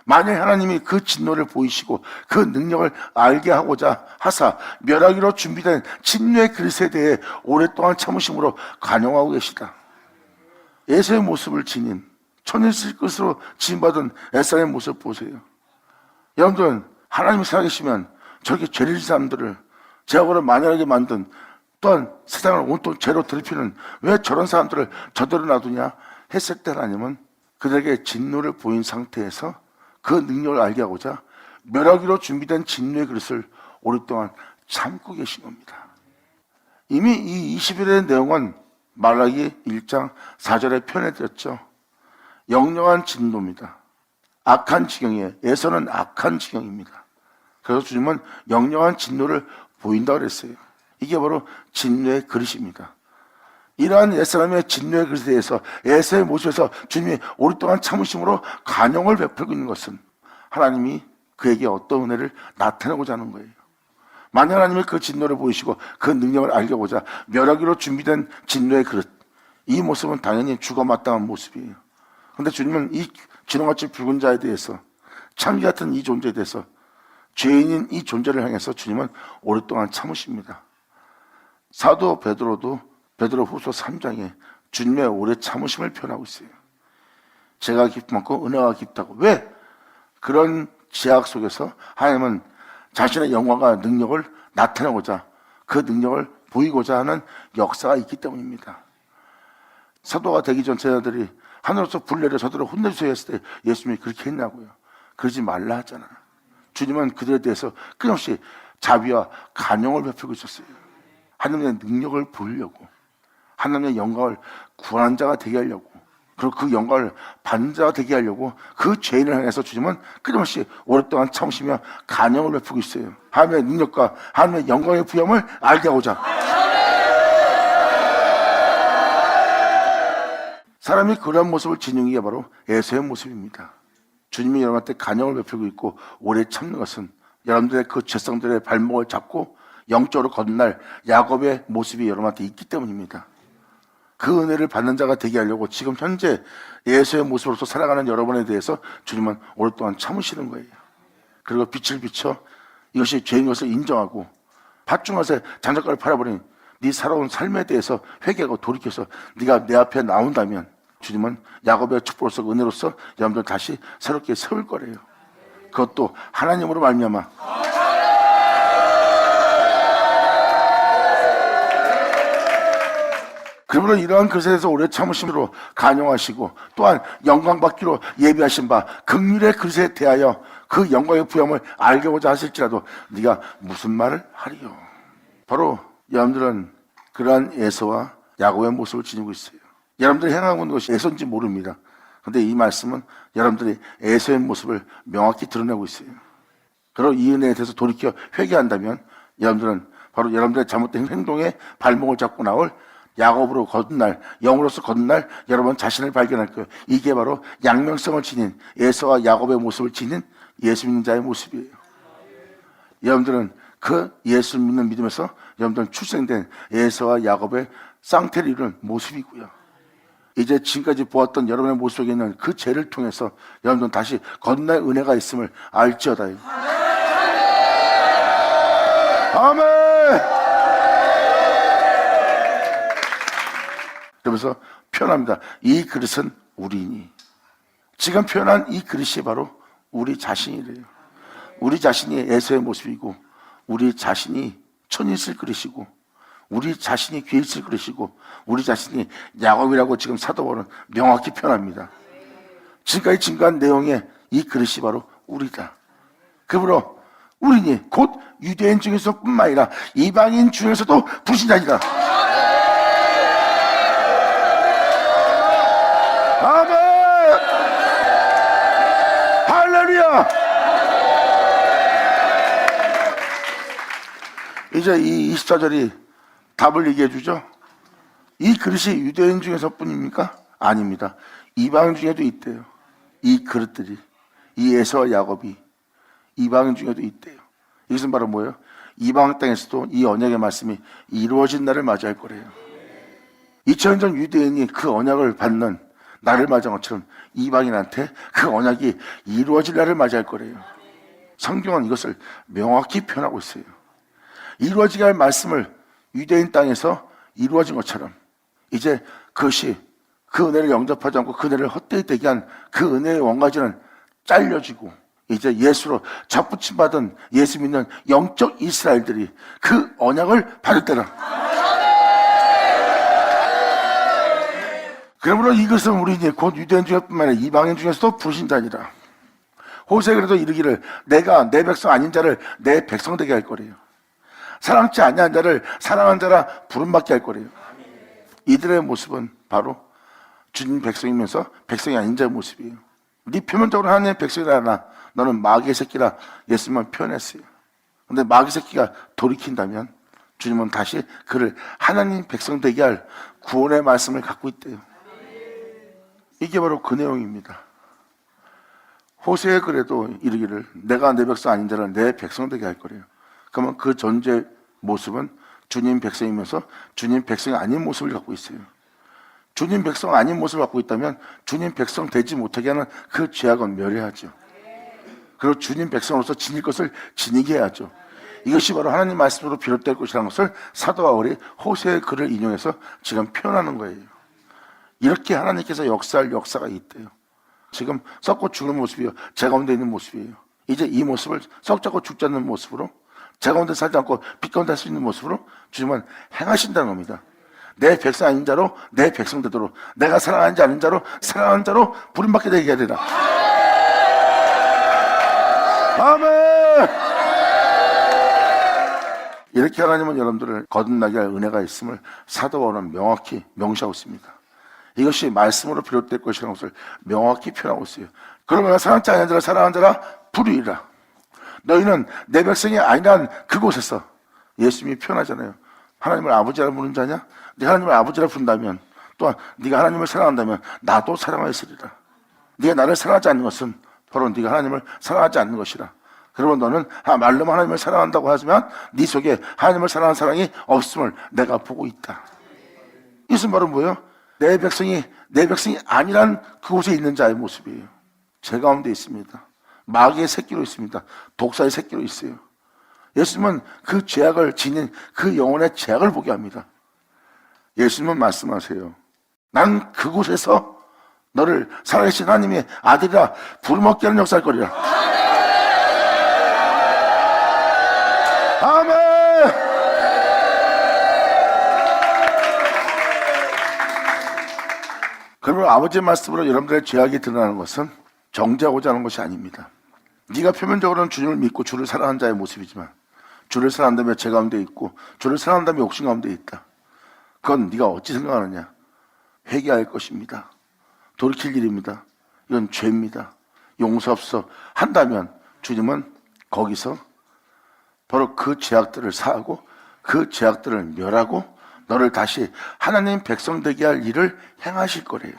만일 하나님이 그 진노를 보이시고 그 능력을 알게 하고자 하사 멸하기로 준비된 진노의 그릇에 대해 오랫동안 참으심으로 간용하고 계시다. 예수의 모습을 지닌 천이 있을 것으로 지음받은 에사의 모습 보세요. 여러분들은 하나님이 살아계시면 저렇게 죄를 지은 사람들을 제약으로 만연하게 만든 또한 세상을 온통 죄로 더럽히는 왜 저런 사람들을 저대로 놔두냐 했을 때 하나님은 그들에게 진노를 보인 상태에서 그 능력을 알게 하고자 멸하기로 준비된 진노의 그릇을 오랫동안 참고 계신 겁니다. 이미 이 20일의 내용은 말라기 1장 4절에 표현해드렸죠. 영영한 진노입니다. 악한 지경이에요. 에서는 악한 지경입니다. 그래서 주님은 영영한 진노를 보인다고 그랬어요. 이게 바로 진노의 그릇입니다. 이러한 옛사람의 진노의 그릇에 대해서 에서의 모습에서 주님이 오랫동안 참으심으로 간용을 베풀고 있는 것은 하나님이 그에게 어떤 은혜를 나타내고자 하는 거예요. 만약 하나님이 그 진노를 보이시고 그 능력을 알고자 멸하기로 준비된 진노의 그릇, 이 모습은 당연히 죽어마땅한 모습이에요. 그런데 주님은 이 진홍같이 붉은 자에 대해서, 참기 같은 이 존재에 대해서, 죄인인 이 존재를 향해서 주님은 오랫동안 참으십니다. 사도 베드로도 베드로후서 3장에 주님의 오래 참으심을 표현하고 있어요. 죄가 깊만큼 은혜가 깊다고. 왜? 그런 제약 속에서 하나님은 자신의 영광과 능력을 나타내고자, 그 능력을 보이고자 하는 역사가 있기 때문입니다. 사도가 되기 전 제자들이 하늘로서 불 내려 저들을 혼내주세요 했을 때 예수님이 그렇게 했냐고요. 그러지 말라 하잖아. 주님은 그들에 대해서 끊임없이 자비와 간용을 베풀고 있었어요. 하나님의 능력을 보이려고, 하나님의 영광을 구하는 자가 되게 하려고, 그리고 그 영광을 받는 자가 되게 하려고 그 죄인을 향해서 주님은 끊임없이 오랫동안 참으시며 간용을 베푸고 있어요. 하나님의 능력과 하나님의 영광의 부여함을 알게 하고자. 사람이 그런 모습을 지니는 게 바로 에서의 모습입니다. 주님이 여러분한테 간용을 베풀고 있고 오래 참는 것은 여러분들의 그 죄성들의 발목을 잡고 영적으로 건날 야곱의 모습이 여러분한테 있기 때문입니다. 그 은혜를 받는 자가 되게 하려고 지금 현재 예수의 모습으로서 살아가는 여러분에 대해서 주님은 오랫동안 참으시는 거예요. 그리고 빛을 비춰 이것이 죄인 것을 인정하고 팥중것에 장작가를 팔아버린 네 살아온 삶에 대해서 회개하고 돌이켜서 네가 내 앞에 나온다면 주님은 야곱의 축복으로서 은혜로서 여러분들 다시 새롭게 세울 거래요. 그것도 하나님으로 말미암아. 그러므로 이러한 그릇에 대해서 오래 참으심으로 간용하시고 또한 영광 받기로 예비하신 바 긍휼의 그릇에 대하여 그 영광의 부여함을 알고자 하실지라도 네가 무슨 말을 하리요. 바로 여러분들은 그러한 에서와 야곱의 모습을 지니고 있어요. 여러분들이 행하고 있는 것이 에서인지 모릅니다. 그런데 이 말씀은 여러분들이 에서의 모습을 명확히 드러내고 있어요. 그리고 이 은혜에 대해서 돌이켜 회개한다면 여러분들은 바로 여러분들의 잘못된 행동에 발목을 잡고 나올 야곱으로 거듭날, 영으로서 거듭날 여러분 자신을 발견할 거예요. 이게 바로 양면성을 지닌 에서와 야곱의 모습을 지닌 예수 믿는 자의 모습이에요. 여러분들은 그 예수 믿는 믿음에서 여러분들은 출생된 에서와 야곱의 쌍태를 이루는 모습이고요. 이제 지금까지 보았던 여러분의 모습 속에 있는 그 죄를 통해서 여러분들은 다시 거듭날 은혜가 있음을 알지어다요. 아멘! 그러면서 표현합니다. 이 그릇은 우리니. 지금 표현한 이 그릇이 바로 우리 자신이래요. 우리 자신이 에서의 모습이고, 우리 자신이 천이 있을 그릇이고, 우리 자신이 귀에 있을 그릇이고, 우리 자신이 야곱이라고 지금 사도 바울은 명확히 표현합니다. 지금까지 증거한 내용의 이 그릇이 바로 우리다. 그러므로 우리니 곧 유대인 중에서 뿐만 아니라 이방인 중에서도 불신자니라. 아멘. 할렐루야. 이제 이 24절이 답을 얘기해 주죠. 이 그릇이 유대인 중에서 뿐입니까? 아닙니다. 이방인 중에도 있대요. 이 그릇들이, 이 에서와 야곱이 이방인 중에도 있대요. 이것은 바로 뭐예요? 이방 땅에서도 이 언약의 말씀이 이루어진 날을 맞이할 거래요. 2000년 전 유대인이 그 언약을 받는 날을 맞이한 것처럼 이방인한테 그 언약이 이루어질 날을 맞이할 거래요. 성경은 이것을 명확히 표현하고 있어요. 이루어지게 할 말씀을 유대인 땅에서 이루어진 것처럼 이제 그것이 그 은혜를 영접하지 않고 그 은혜를 헛되이 되게 한 그 은혜의 원가지는 잘려지고 이제 예수로 접붙임 받은 예수 믿는 영적 이스라엘들이 그 언약을 받을 때라. 그러므로 이것은 우리니 곧 유대인 중에뿐만 아니라 이방인 중에서도 불신자니라. 호세가 그래도 이르기를 내가 내 백성 아닌 자를 내 백성 되게 할 거래요. 사랑치 아니한 자를 사랑한 자라 부름받게 할 거래요. 이들의 모습은 바로 주님 백성이면서 백성이 아닌 자의 모습이에요. 네 표면적으로 하나님의 백성이라 너는 마귀의 새끼라 예수님은 표현했어요. 근데 마귀 새끼가 돌이킨다면 주님은 다시 그를 하나님 백성 되게 할 구원의 말씀을 갖고 있대요. 이게 바로 그 내용입니다. 호세의 글에도 이르기를 내가 내 백성 아닌 자를 내 백성 되게 할 거래요. 그러면 그 전제 모습은 주님 백성이면서 주님 백성이 아닌 모습을 갖고 있어요. 주님 백성 아닌 모습을 갖고 있다면 주님 백성 되지 못하게 하는 그 죄악은 멸해야죠. 그리고 주님 백성으로서 지닐 것을 지니게 해야죠. 이것이 바로 하나님 말씀으로 비롯될 것이라는 것을 사도 바울이 호세의 글을 인용해서 지금 표현하는 거예요. 이렇게 하나님께서 역사할 역사가 있대요. 지금 썩고 죽는 모습이요, 제 가운데 있는 모습이에요. 이제 이 모습을 썩지 않고 죽지 않는 모습으로, 제 가운데 살지 않고 빛 가운데 할 수 있는 모습으로 주님은 행하신다는 겁니다. 내 백성 아닌 자로 내 백성 되도록, 내가 사랑하는 자 아닌 자로 사랑하는 자로 부름받게 되게 해야 되라. 아멘. 이렇게 하나님은 여러분들을 거듭나게 할 은혜가 있음을 사도 바울은 명확히 명시하고 있습니다. 이것이 말씀으로 비롯될 것이라는 것을 명확히 표현하고 있어요. 그러면 사랑치 아니한 자라 사랑하는 자라 부르리라. 너희는 내 백성이 아니란 그곳에서, 예수님이 표현하잖아요. 하나님을 아버지라 부르는 자냐? 네가 하나님을 아버지라 부른다면, 또한 네가 하나님을 사랑한다면 나도 사랑하였으리라. 네가 나를 사랑하지 않는 것은 바로 네가 하나님을 사랑하지 않는 것이라. 그러면 너는 말로만 하나님을 사랑한다고 하지만 네 속에 하나님을 사랑하는 사랑이 없음을 내가 보고 있다. 이것은 바로 뭐예요? 내 백성이 아니란 그곳에 있는 자의 모습이에요. 제 가운데 있습니다. 마귀의 새끼로 있습니다. 독사의 새끼로 있어요. 예수님은 그 죄악을 지닌 그 영혼의 죄악을 보게 합니다. 예수님은 말씀하세요. 난 그곳에서 너를 살아계신 하나님의 아들이라 부름먹게 하는 역사할 거리라. 아멘. 그러면 아버지의 말씀으로 여러분들의 죄악이 드러나는 것은 정죄하고자 하는 것이 아닙니다. 네가 표면적으로는 주님을 믿고 주를 사랑하는 자의 모습이지만 주를 사랑한다며 죄 가운데 있고 주를 사랑한다며 욕심 가운데 있다. 그건 네가 어찌 생각하느냐? 회개할 것입니다. 돌이킬 일입니다. 이건 죄입니다. 용서 없어 한다면 주님은 거기서 바로 그 죄악들을 사하고 그 죄악들을 멸하고 너를 다시 하나님 백성 되게 할 일을 행하실 거래요.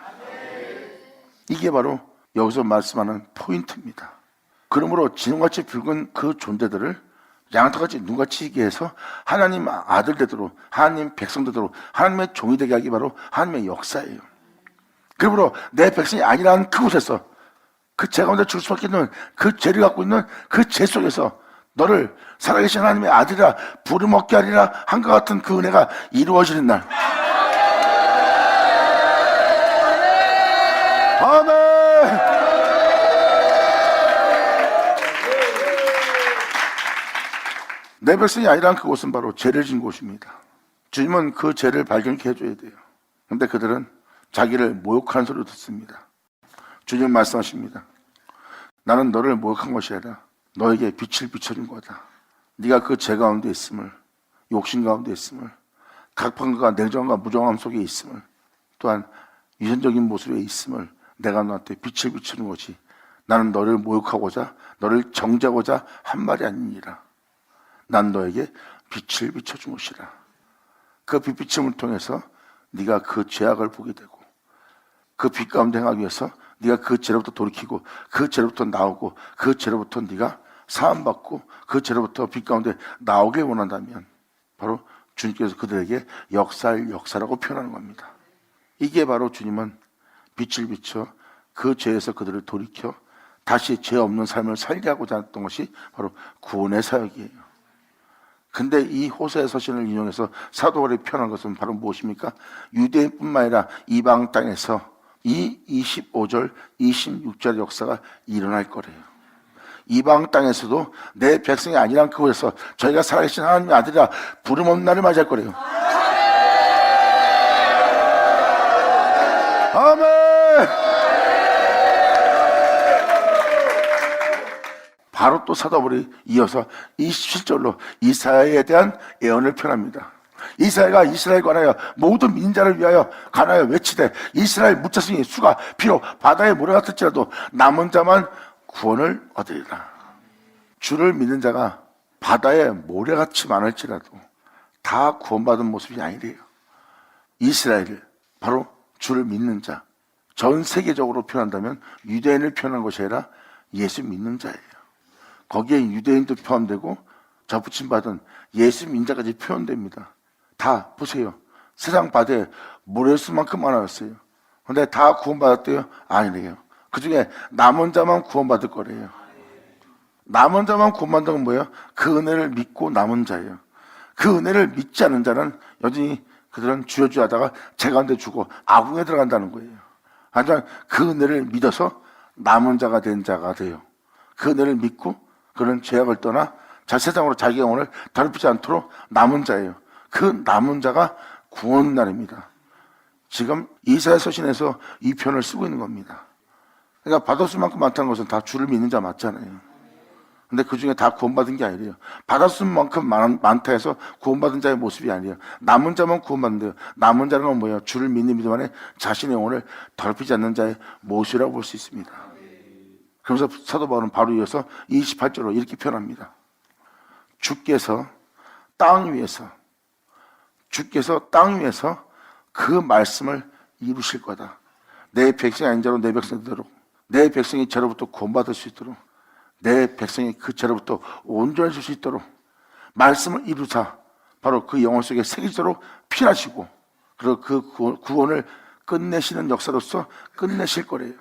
이게 바로 여기서 말씀하는 포인트입니다. 그러므로 진홍같이 붉은 그 존재들을 양털같이 눈같이 희게 해서 하나님 아들 되도록, 하나님 백성 되도록, 하나님의 종이 되게 하기 바로 하나님의 역사예요. 그러므로 내 백성이 아니라는 그곳에서 그 죄 가운데 줄 수밖에 없는 그 죄를 갖고 있는 그 죄 속에서 너를 살아계신 하나님의 아들이라 부름먹게 하리라 한것 같은 그 은혜가 이루어지는 날, 아멘. 내 백성이 아니란 그곳은 바로 죄를 진 곳입니다. 주님은 그 죄를 발견케 해줘야 돼요. 근데 그들은 자기를 모욕하는 소리를 듣습니다. 주님 말씀하십니다. 나는 너를 모욕한 것이 아니라 너에게 빛을 비춰준 거다. 네가 그 죄 가운데 있음을, 욕심 가운데 있음을, 각판과 냉정과 무정함 속에 있음을, 또한 유전적인 모습에 있음을 내가 너한테 빛을 비추는 것이 나는 너를 모욕하고자 너를 정죄하고자 한 말이 아니니라. 난 너에게 빛을 비춰준 것이라. 그 빛비침을 통해서 네가 그 죄악을 보게 되고 그 빛 가운데 행하기 위해서 네가 그 죄로부터 돌이키고 그 죄로부터 나오고 그 죄로부터 네가 사함받고 그 죄로부터 빛 가운데 나오길 원한다면 바로 주님께서 그들에게 역사할 역사라고 표현하는 겁니다. 이게 바로 주님은 빛을 비춰 그 죄에서 그들을 돌이켜 다시 죄 없는 삶을 살게 하고자 했던 것이 바로 구원의 사역이에요. 근데 이 호세의 서신을 인용해서 사도 바울이 표현한 것은 바로 무엇입니까? 유대인뿐만 아니라 이방 땅에서 이 25절, 26절의 역사가 일어날 거래요. 이방 땅에서도 내 백성이 아니란 그곳에서 저희가 살아계신 하나님의 아들이라 부름 없는 날을 맞이할 거래요. 아멘. 바로 또 사도 바울이 이어서 27절로 이사야에 대한 예언을 표현합니다. 이사야가 이스라엘 관하여 모든 민자를 위하여 간하여 외치되 이스라엘 무차승이 수가 비록 바다의 모래 같을지라도 남은 자만 구원을 얻으리라. 주를 믿는 자가 바다에 모래같이 많을지라도 다 구원받은 모습이 아니래요. 이스라엘, 바로 주를 믿는 자, 전 세계적으로 표현한다면 유대인을 표현한 것이 아니라 예수 믿는 자예요. 거기에 유대인도 포함되고 접붙임받은 예수 민자까지 표현됩니다. 다 보세요. 세상 바다에 모래수만큼 많았어요. 그런데 다 구원받았대요? 아니래요. 그 중에 남은 자만 구원받을 거래요. 남은 자만 구원받는 건 뭐예요? 그 은혜를 믿고 남은 자예요. 그 은혜를 믿지 않는 자는 여전히 그들은 주여주여 하다가 제 가운데 죽고 아궁에 들어간다는 거예요. 하지만 그 은혜를 믿어서 남은 자가 된 자가 돼요. 그 은혜를 믿고 그런 죄악을 떠나 세상으로 자기 영혼을 더럽히지 않도록 남은 자예요. 그 남은 자가 구원 날입니다. 지금 이사야 서신에서 이 표현을 쓰고 있는 겁니다. 그러니까 받을 수만큼 많다는 것은 다 주를 믿는 자 맞잖아요. 근데 그 중에 다 구원받은 게 아니래요. 받을 수만큼 많다 해서 구원받은 자의 모습이 아니에요. 남은 자만 구원받는데요. 남은 자는 뭐예요? 주를 믿는 믿음 안에 자신의 영혼을 더럽히지 않는 자의 모습이라고 볼 수 있습니다. 그러면서 사도 바울은 바로 이어서 28절로 이렇게 표현합니다. 주께서 땅 위에서 그 말씀을 이루실 거다. 내 백성이 아닌 자로 내 백성이 되도록, 내 백성이 죄로부터 구원받을 수 있도록, 내 백성이 그 죄로부터 온전해질 수 있도록 말씀을 이루사 바로 그 영혼 속에 새기도록 필하시고 그리고 그 구원을 끝내시는 역사로서 끝내실 거래요.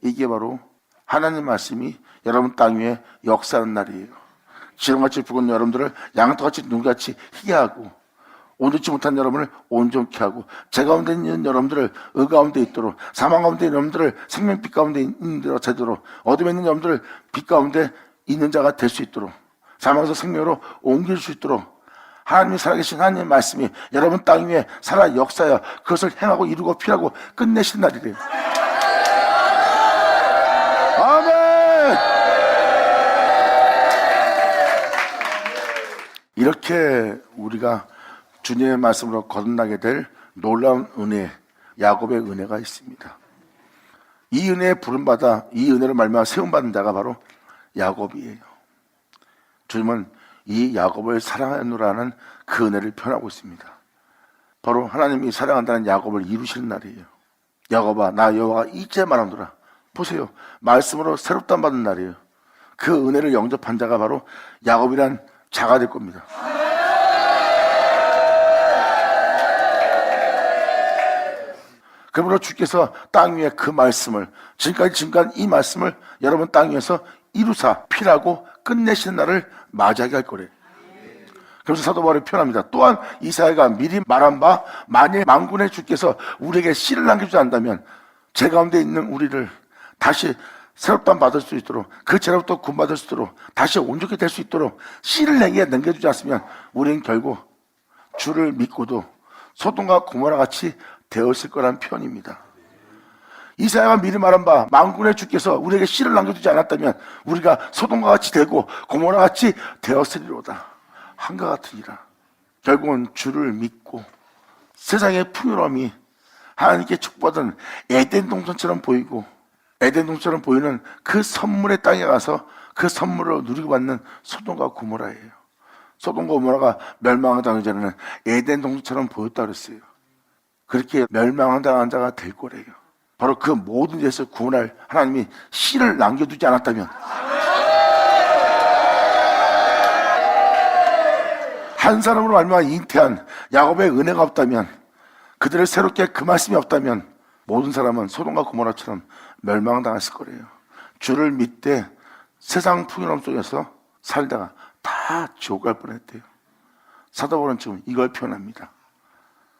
이게 바로 하나님 말씀이 여러분 땅 위에 역사하는 날이에요. 지렁같이 붉은 여러분들을 양털같이 눈같이 희게 하고 온전치 못한 여러분을 온전케 하고 제 가운데 있는 여러분들을 의 가운데 있도록 사망 가운데 있는 여러분들을 생명빛 가운데 있는 대로 되도록 어둠에 있는 여러분들을 빛 가운데 있는 자가 될 수 있도록 사망에서 생명으로 옮길 수 있도록 하나님이 살아계신 하나님의 말씀이 여러분 땅 위에 살아 역사하여 그것을 행하고 이루고 필하고 끝내신 날이래요. 아멘. 이렇게 우리가 주님의 말씀으로 거듭나게 될 놀라운 은혜, 야곱의 은혜가 있습니다. 이 은혜에 부름받아 이 은혜를 말미암아 세움받은 자가 바로 야곱이에요. 주님은 이 야곱을 사랑하노라는 그 은혜를 표현하고 있습니다. 바로 하나님이 사랑한다는 야곱을 이루시는 날이에요. 야곱아 나 여호와가 이제 말하노라. 보세요. 말씀으로 새롭단 받은 날이에요. 그 은혜를 영접한 자가 바로 야곱이란 자가 될 겁니다. 그러므로 주께서 땅 위에 그 말씀을 지금까지 증거한 이 말씀을 여러분 땅 위에서 이루사 필하고 끝내시는 날을 맞이하게 할 거래요. 그래서 사도 바울이 표현합니다. 또한 이사야가 미리 말한 바 만일 만군의 주께서 우리에게 씨를 남겨주지 않는다면 죄 가운데 있는 우리를 다시 새롭다 받을 수 있도록, 그 죄로부터 구원받을 수 있도록, 다시 온전히 될 수 있도록 씨를 내게 넘겨주지 않으면 우리는 결국 주를 믿고도 소돔과 고모라 같이 되었을 거란 표현입니다. 이사야가 미리 말한 바 만군의 주께서 우리에게 씨를 남겨두지 않았다면 우리가 소돔과 같이 되고 고모라 같이 되었으리로다. 한과 같으니라. 결국은 주를 믿고 세상의 풍요로움이 하나님께 축복받은 에덴 동산처럼 보이고 에덴 동산처럼 보이는 그 선물의 땅에 가서 그 선물을 누리고 받는 소돔과 고모라예요. 소돔과 고모라가 멸망당하기 전에는 에덴 동산처럼 보였다 그랬어요. 그렇게 멸망당한 자가 될 거래요. 바로 그 모든 데서 구원할 하나님이 씨를 남겨두지 않았다면, 한 사람으로 말미암아 잉태한 야곱의 은혜가 없다면, 그들을 새롭게 그 말씀이 없다면 모든 사람은 소돔과 고모라처럼 멸망당했을 거래요. 주를 믿되 세상 풍요로움 속에서 살다가 다 지옥 갈 뻔했대요. 사도 바울은 지금 이걸 표현합니다.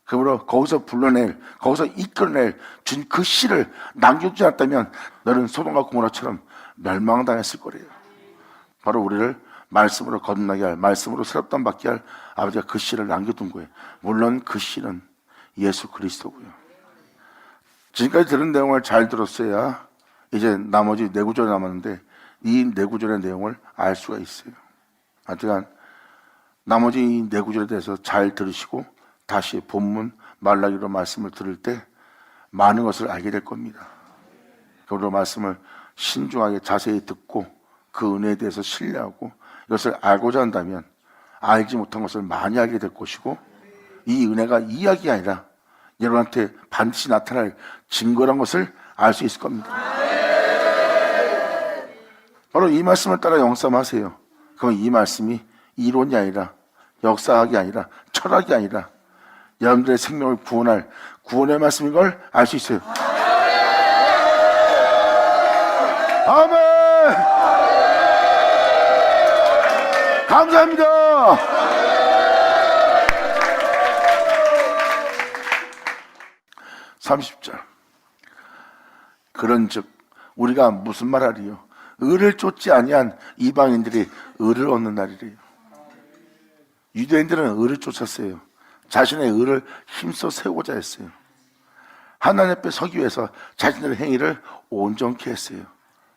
그러므로 거기서 불러낼, 거기서 이끌어낼 준 그 씨를 남겨두지 않았다면 너는 소돔과 고모라처럼 멸망당했을 거래요. 바로 우리를 말씀으로 거듭나게 할, 말씀으로 새롭다 받게 할 아버지가 그 씨를 남겨둔 거예요. 물론 그 씨는 예수 그리스도고요. 지금까지 들은 내용을 잘 들었어야 이제 나머지 네 구절이 남았는데 이 네 구절의 내용을 알 수가 있어요. 하여간 나머지 이 네 구절에 대해서 잘 들으시고 다시 본문 말라기로 말씀을 들을 때 많은 것을 알게 될 겁니다. 그리고 말씀을 신중하게 자세히 듣고 그 은혜에 대해서 신뢰하고 이것을 알고자 한다면 알지 못한 것을 많이 알게 될 것이고, 이 은혜가 이야기가 아니라 여러분한테 반드시 나타날 증거란 것을 알 수 있을 겁니다. 바로 이 말씀을 따라 영감하세요. 그럼 이 말씀이 이론이 아니라 역사학이 아니라 철학이 아니라 여러분들의 생명을 구원할 구원의 말씀인 걸 알 수 있어요. 아멘! 감사합니다. 30절. 그런즉 우리가 무슨 말하리요? 의를 쫓지 아니한 이방인들이 의를 얻는 날이래요. 유대인들은 의를 쫓았어요. 자신의 의를 힘써 세우고자 했어요. 하나님 앞에 서기 위해서 자신의 행위를 온전케 했어요.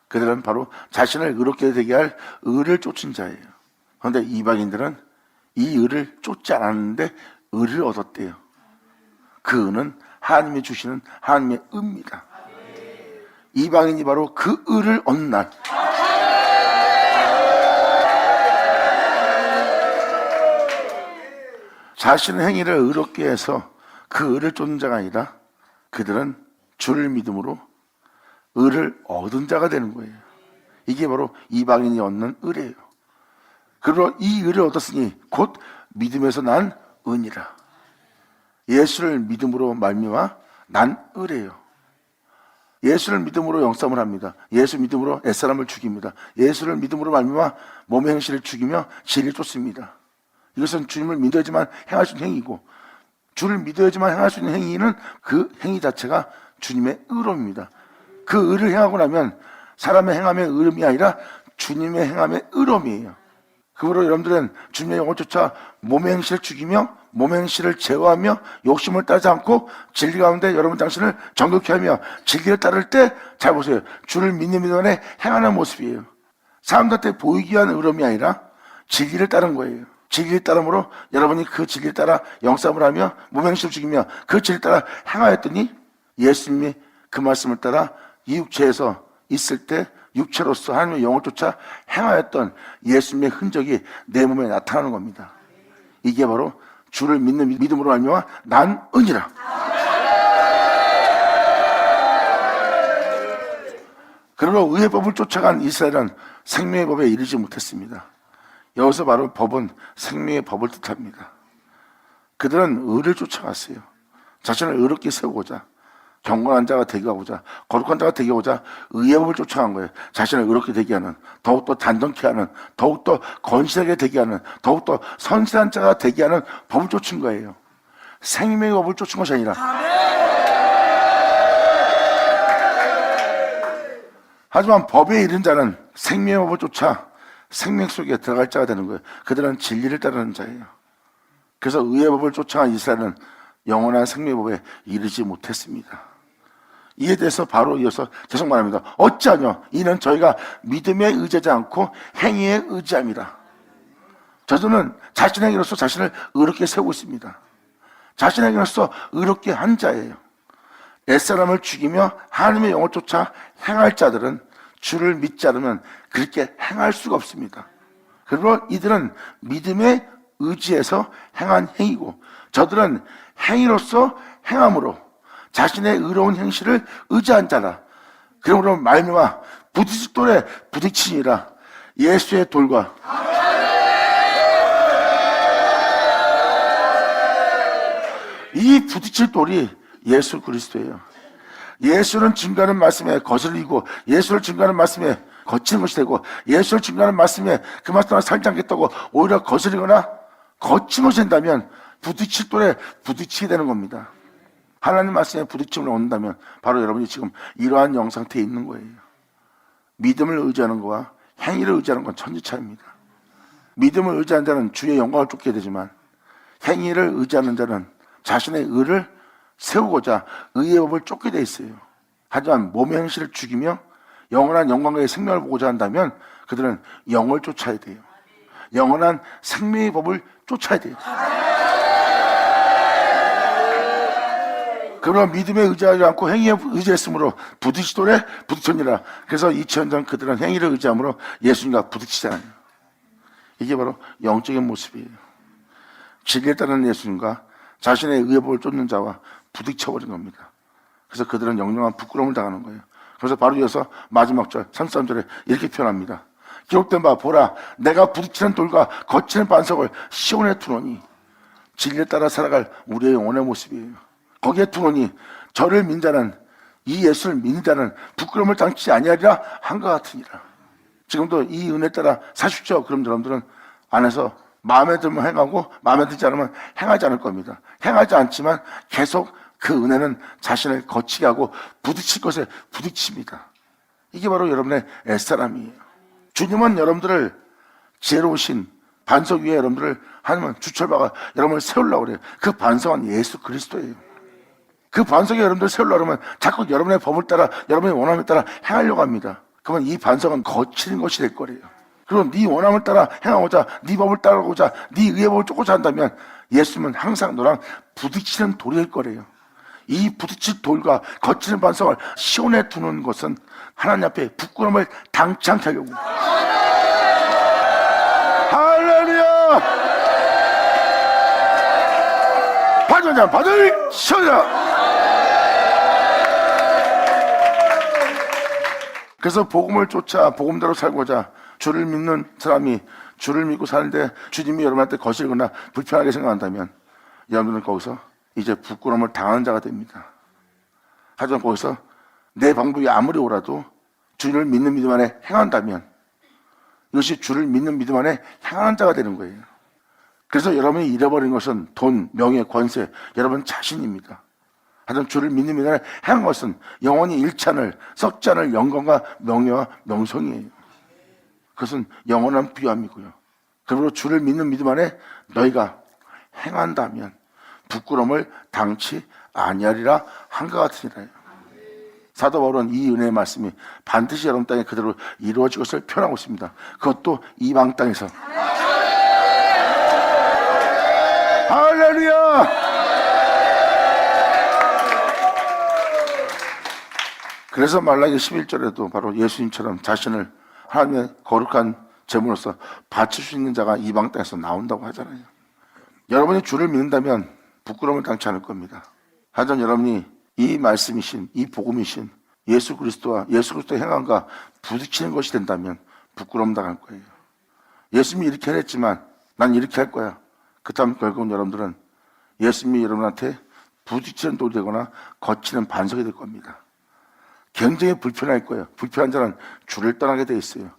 그들은 바로 자신을 의롭게 되게 할 의를 쫓은 자예요. 그런데 이방인들은 이 의를 쫓지 않았는데 의를 얻었대요. 그 의는 하나님이 주시는 하나님의 의입니다. 이방인이 바로 그 의를 얻는 날. 자신의 행위를 의롭게 해서 그 의를 쫓는 자가 아니라 그들은 주를 믿음으로 의를 얻은 자가 되는 거예요. 이게 바로 이방인이 얻는 의래요. 그리고 이 의를 얻었으니 곧 믿음에서 난 의니라. 예수를 믿음으로 말미암아 난 의래요. 예수를 믿음으로 영삼을 합니다. 예수 믿음으로 옛사람을 죽입니다. 예수를 믿음으로 말미암아 몸의 행실을 죽이며 진리를 쫓습니다. 이것은 주님을 믿어야지만 행할 수 있는 행위고, 주를 믿어야지만 행할 수 있는 행위는 그 행위 자체가 주님의 의로움입니다. 그 의를 행하고 나면 사람의 행함의 의로움이 아니라 주님의 행함의 의로움이에요. 그러므로 여러분들은 주님의 영을 쫓아 몸의 행실을 죽이며 몸의 행실을 제어하며 욕심을 따르지 않고 진리 가운데 여러분 당신을 정결케 하며 진리를 따를 때 잘 보세요. 주를 믿는 믿음에 행하는 모습이에요. 사람들한테 보이기 위한 의로움이 아니라 진리를 따른 거예요. 진리를 따름으로 여러분이 그 진리를 따라 영삼을 하며 몸의 행실을 죽이며 그 진리를 따라 행하였더니 예수님이 그 말씀을 따라 이 육체에서 있을 때 육체로서 하나님의 영을 쫓아 행하였던 예수님의 흔적이 내 몸에 나타나는 겁니다. 이게 바로 주를 믿는 믿음으로 말미암아 난 의니라. 그러므로 의의 법을 쫓아간 이스라엘은 생명의 법에 이르지 못했습니다. 여기서 바로 법은 생명의 법을 뜻합니다. 그들은 의를 쫓아갔어요. 자신을 의롭게 세우고자, 경건한 자가 되게 하고자, 거룩한 자가 되게 하고자 의의 법을 쫓아간 거예요. 자신을 의롭게 되게 하는, 더욱더 단정케 하는, 더욱더 건실하게 되게 하는, 더욱더 선실한 자가 되게 하는 법을 쫓은 거예요. 생명의 법을 쫓은 것이 아니라. 하지만 법에 이른 자는 생명의 법을 쫓아 생명 속에 들어갈 자가 되는 거예요. 그들은 진리를 따르는 자예요. 그래서 의의 법을 쫓아간 이스라엘은 영원한 생명의 법에 이르지 못했습니다. 이에 대해서 바로 이어서 계속 말합니다. 어찌하냐? 이는 저희가 믿음에 의지하지 않고 행위에 의지함이라. 저들은 자신의 행위로서 자신을 의롭게 세우고 있습니다. 자신의 행위로서 의롭게 한 자예요. 옛사람을 죽이며 하나님의 영을 쫓아 행할 자들은 주를 믿지 않으면 그렇게 행할 수가 없습니다. 그리고 이들은 믿음에 의지해서 행한 행위고, 저들은 행위로서 행함으로 자신의 의로운 행실을 의지한 자라. 그러므로 말미암아 부딪힐 돌에 부딪히니라. 예수의 돌과 이 부딪힐 돌이 예수 그리스도예요. 예수는 증거하는 말씀에 거슬리고, 예수를 증거하는 말씀에 거치는 것이 되고, 예수를 증거하는 말씀에 그 말씀을 살지 않겠다고 오히려 거스리거나 거치는 것이 된다면 부딪힐 돌에 부딪히게 되는 겁니다. 하나님 말씀에 부딪힘을 얻는다면 바로 여러분이 지금 이러한 영상태에 있는 거예요. 믿음을 의지하는 것과 행위를 의지하는 건 천지차이입니다. 믿음을 의지하는 자는 주의 영광을 쫓게 되지만, 행위를 의지하는 자는 자신의 의를 세우고자 의의 법을 쫓게 돼 있어요. 하지만 몸의 행실을 죽이며 영원한 영광과의 생명을 보고자 한다면 그들은 영을 쫓아야 돼요. 영원한 생명의 법을 쫓아야 돼요. 그러나 믿음에 의지하지 않고 행위에 의지했으므로 부딪힐 돌에 부딪혔니라. 그래서 2000년 전 그들은 행위를 의지함으로 예수님과 부딪히잖아요. 이게 바로 영적인 모습이에요. 진리에 따르는 예수님과 자신의 의의 법을 쫓는 자와 부딪혀버린 겁니다. 그래서 그들은 영영한 부끄러움을 당하는 거예요. 그래서 바로 이어서 마지막 절 33절에 이렇게 표현합니다. 기록된 바 보라, 내가 부딪히는 돌과 거치는 반석을 시온에 두노니. 진리에 따라 살아갈 우리의 영혼의 모습이에요. 거기에 두노니 저를 믿는 자는, 이 예수를 믿는 자는 부끄러움을 당치 아니하리라 한 것 같으니라. 지금도 이 은혜에 따라 사십시오. 그럼 여러분들은 안에서 마음에 들면 행하고 마음에 들지 않으면 행하지 않을 겁니다. 행하지 않지만 계속 그 은혜는 자신을 거치게 하고 부딪힐 것에 부딪힙니다. 이게 바로 여러분의 옛사람이에요. 주님은 여러분들을 지혜로우신 반석 위에 여러분들을 하나님은 주철박아 여러분을 세우려고 그래요. 그 반석은 예수 그리스도예요. 그 반석에 여러분들 세우려고 하면 자꾸 여러분의 법을 따라, 여러분의 원함에 따라 행하려고 합니다. 그러면 이 반석은 거치는 것이 될 거예요. 그리고 네 원함을 따라 행하고자, 네 법을 따르고자, 네 의의 법을 쫓고자 한다면 예수님은 항상 너랑 부딪히는 돌이 될 거래요. 이 부딪힐 돌과 거치는 반석을 시온에 두는 것은 하나님 앞에 부끄러움을 당치 않게 하려고. 할렐루야! 받은 자 받을 시오라. 그래서 복음을 쫓아 복음대로 살고자 주를 믿는 사람이 주를 믿고 사는데 주님이 여러분한테 거슬거나 불편하게 생각한다면 여러분은 거기서 이제 부끄러움을 당하는 자가 됩니다. 하지만 거기서 내 방법이 아무리 옳아도 주를 믿는 믿음 안에 행한다면 이것이 주를 믿는 믿음 안에 행하는 자가 되는 거예요. 그래서 여러분이 잃어버린 것은 돈, 명예, 권세, 여러분 자신입니다. 하지만 주를 믿는 믿음 안에 행한 것은 영원히 잃지 않을, 썩지 않을 영광과 명예와 명성이에요. 그것은 영원한 부유함이고요. 그리고 주를 믿는 믿음 안에 너희가 행한다면 부끄러움을 당치 아니하리라 한 것 같으니라요. 사도 바울은 이 은혜의 말씀이 반드시 여러분 땅에 그대로 이루어질 것을 표현하고 있습니다. 그것도 이방 땅에서. 할렐루야! 그래서 말라기 11절에도 바로 예수님처럼 자신을 하나님의 거룩한 제물로서 바칠 수 있는 자가 이방 땅에서 나온다고 하잖아요. 여러분이 주를 믿는다면 부끄러움을 당치 않을 겁니다. 하지만 여러분이 이 말씀이신, 이 복음이신 예수 그리스도와 예수 그리스도의 행함과 부딪히는 것이 된다면 부끄러움 당할 거예요. 예수님이 이렇게 했지만 난 이렇게 할 거야. 그렇다면 결국은 여러분들은 예수님이 여러분한테 부딪히는 돌이 되거나 거치는 반석이 될 겁니다. 굉장히 불편할 거예요. 불편한 자는 주를 떠나게 돼 있어요.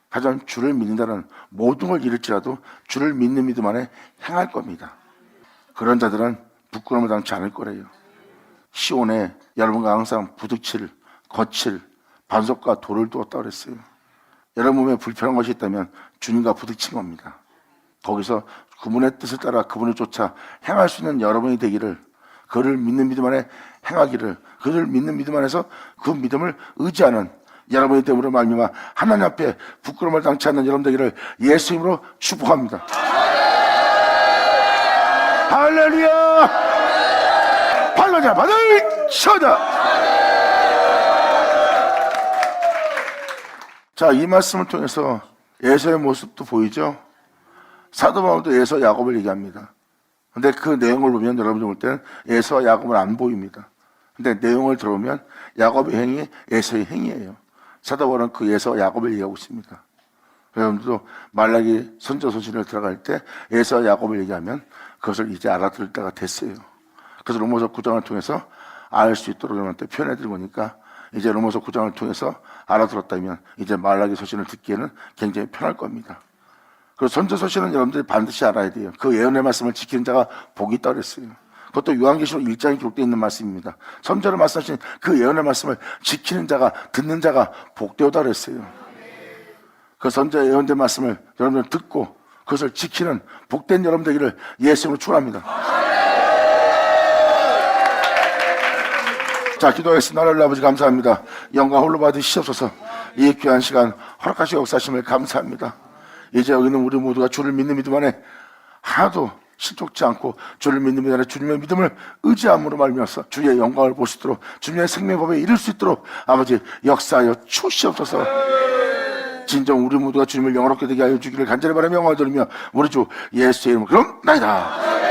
하지만 주를 믿는 자는 모든 걸 잃을지라도 주를 믿는 믿음 안에 행할 겁니다. 그런 자들은 부끄러움을 당치 않을 거래요. 시온에 여러분과 항상 부딪힐, 거칠 반석과 돌을 두었다 그랬어요. 여러분 몸에 불편한 것이 있다면 주님과 부딪힌 겁니다. 거기서 그분의 뜻을 따라 그분을 쫓아 행할 수 있는 여러분이 되기를, 그를 믿는 믿음 안에 행하기를, 그를 믿는 믿음 안에서 그 믿음을 의지하는 여러분의 됨으로 말미암아 하나님 앞에 부끄러움을 당치 않는 여러분 되기를 예수 이름으로 축복합니다. 할렐루야! 받으자 받을 쳐다. 자, 이 말씀을 통해서 에서의 모습도 보이죠. 사도 바울도 에서 야곱을 얘기합니다. 근데 그 내용을 보면 여러분들 볼 때는 에서와 야곱은 안 보입니다. 근데 내용을 들어보면 야곱의 행위 에서의 행위예요. 사도 바울은 그 에서와 야곱을 얘기하고 있습니다. 여러분들도 말라기 선저 소신을 들어갈 때 에서와 야곱을 얘기하면 그것을 이제 알아들을 때가 됐어요. 그래서 로마서 9장을 통해서 알 수 있도록 여러분한테 표현해드리고 보니까 이제 로마서 9장을 통해서 알아들었다면 이제 말라기 서신을 듣기에는 굉장히 편할 겁니다. 그리고 선저 서신은 여러분들이 반드시 알아야 돼요. 그 예언의 말씀을 지키는 자가 복이 있다고 그랬어요. 그것도 요한계시록 1장에 기록되어 있는 말씀입니다. 선저로 말씀하신 그 예언의 말씀을 지키는 자가, 듣는 자가 복되었다 그랬어요. 그 선저 예언된 말씀을 여러분들 듣고 그것을 지키는 복된 여러분 되기를 예수님으로 축원합니다. 자, 기도하겠습니다. 하나님 아버지 감사합니다. 영광 홀로 받으시옵소서. 이 귀한 시간 허락하시고 역사하심을 감사합니다. 이제 여기는 우리 모두가 주를 믿는 믿음 안에 하나도 실족지 않고 주를 믿는 믿음 안에 주님의 믿음을 의지함으로 말미암아서 주의 영광을 볼 수 있도록 주님의 생명법에 이룰 수 있도록 아버지 역사하여 주시옵소서. 진정 우리 모두가 주님을 영화롭게 되게 하여 주기를 간절히 바라며 영광을 돌리며 우리 주 예수의 이름으로 그럼 나이다.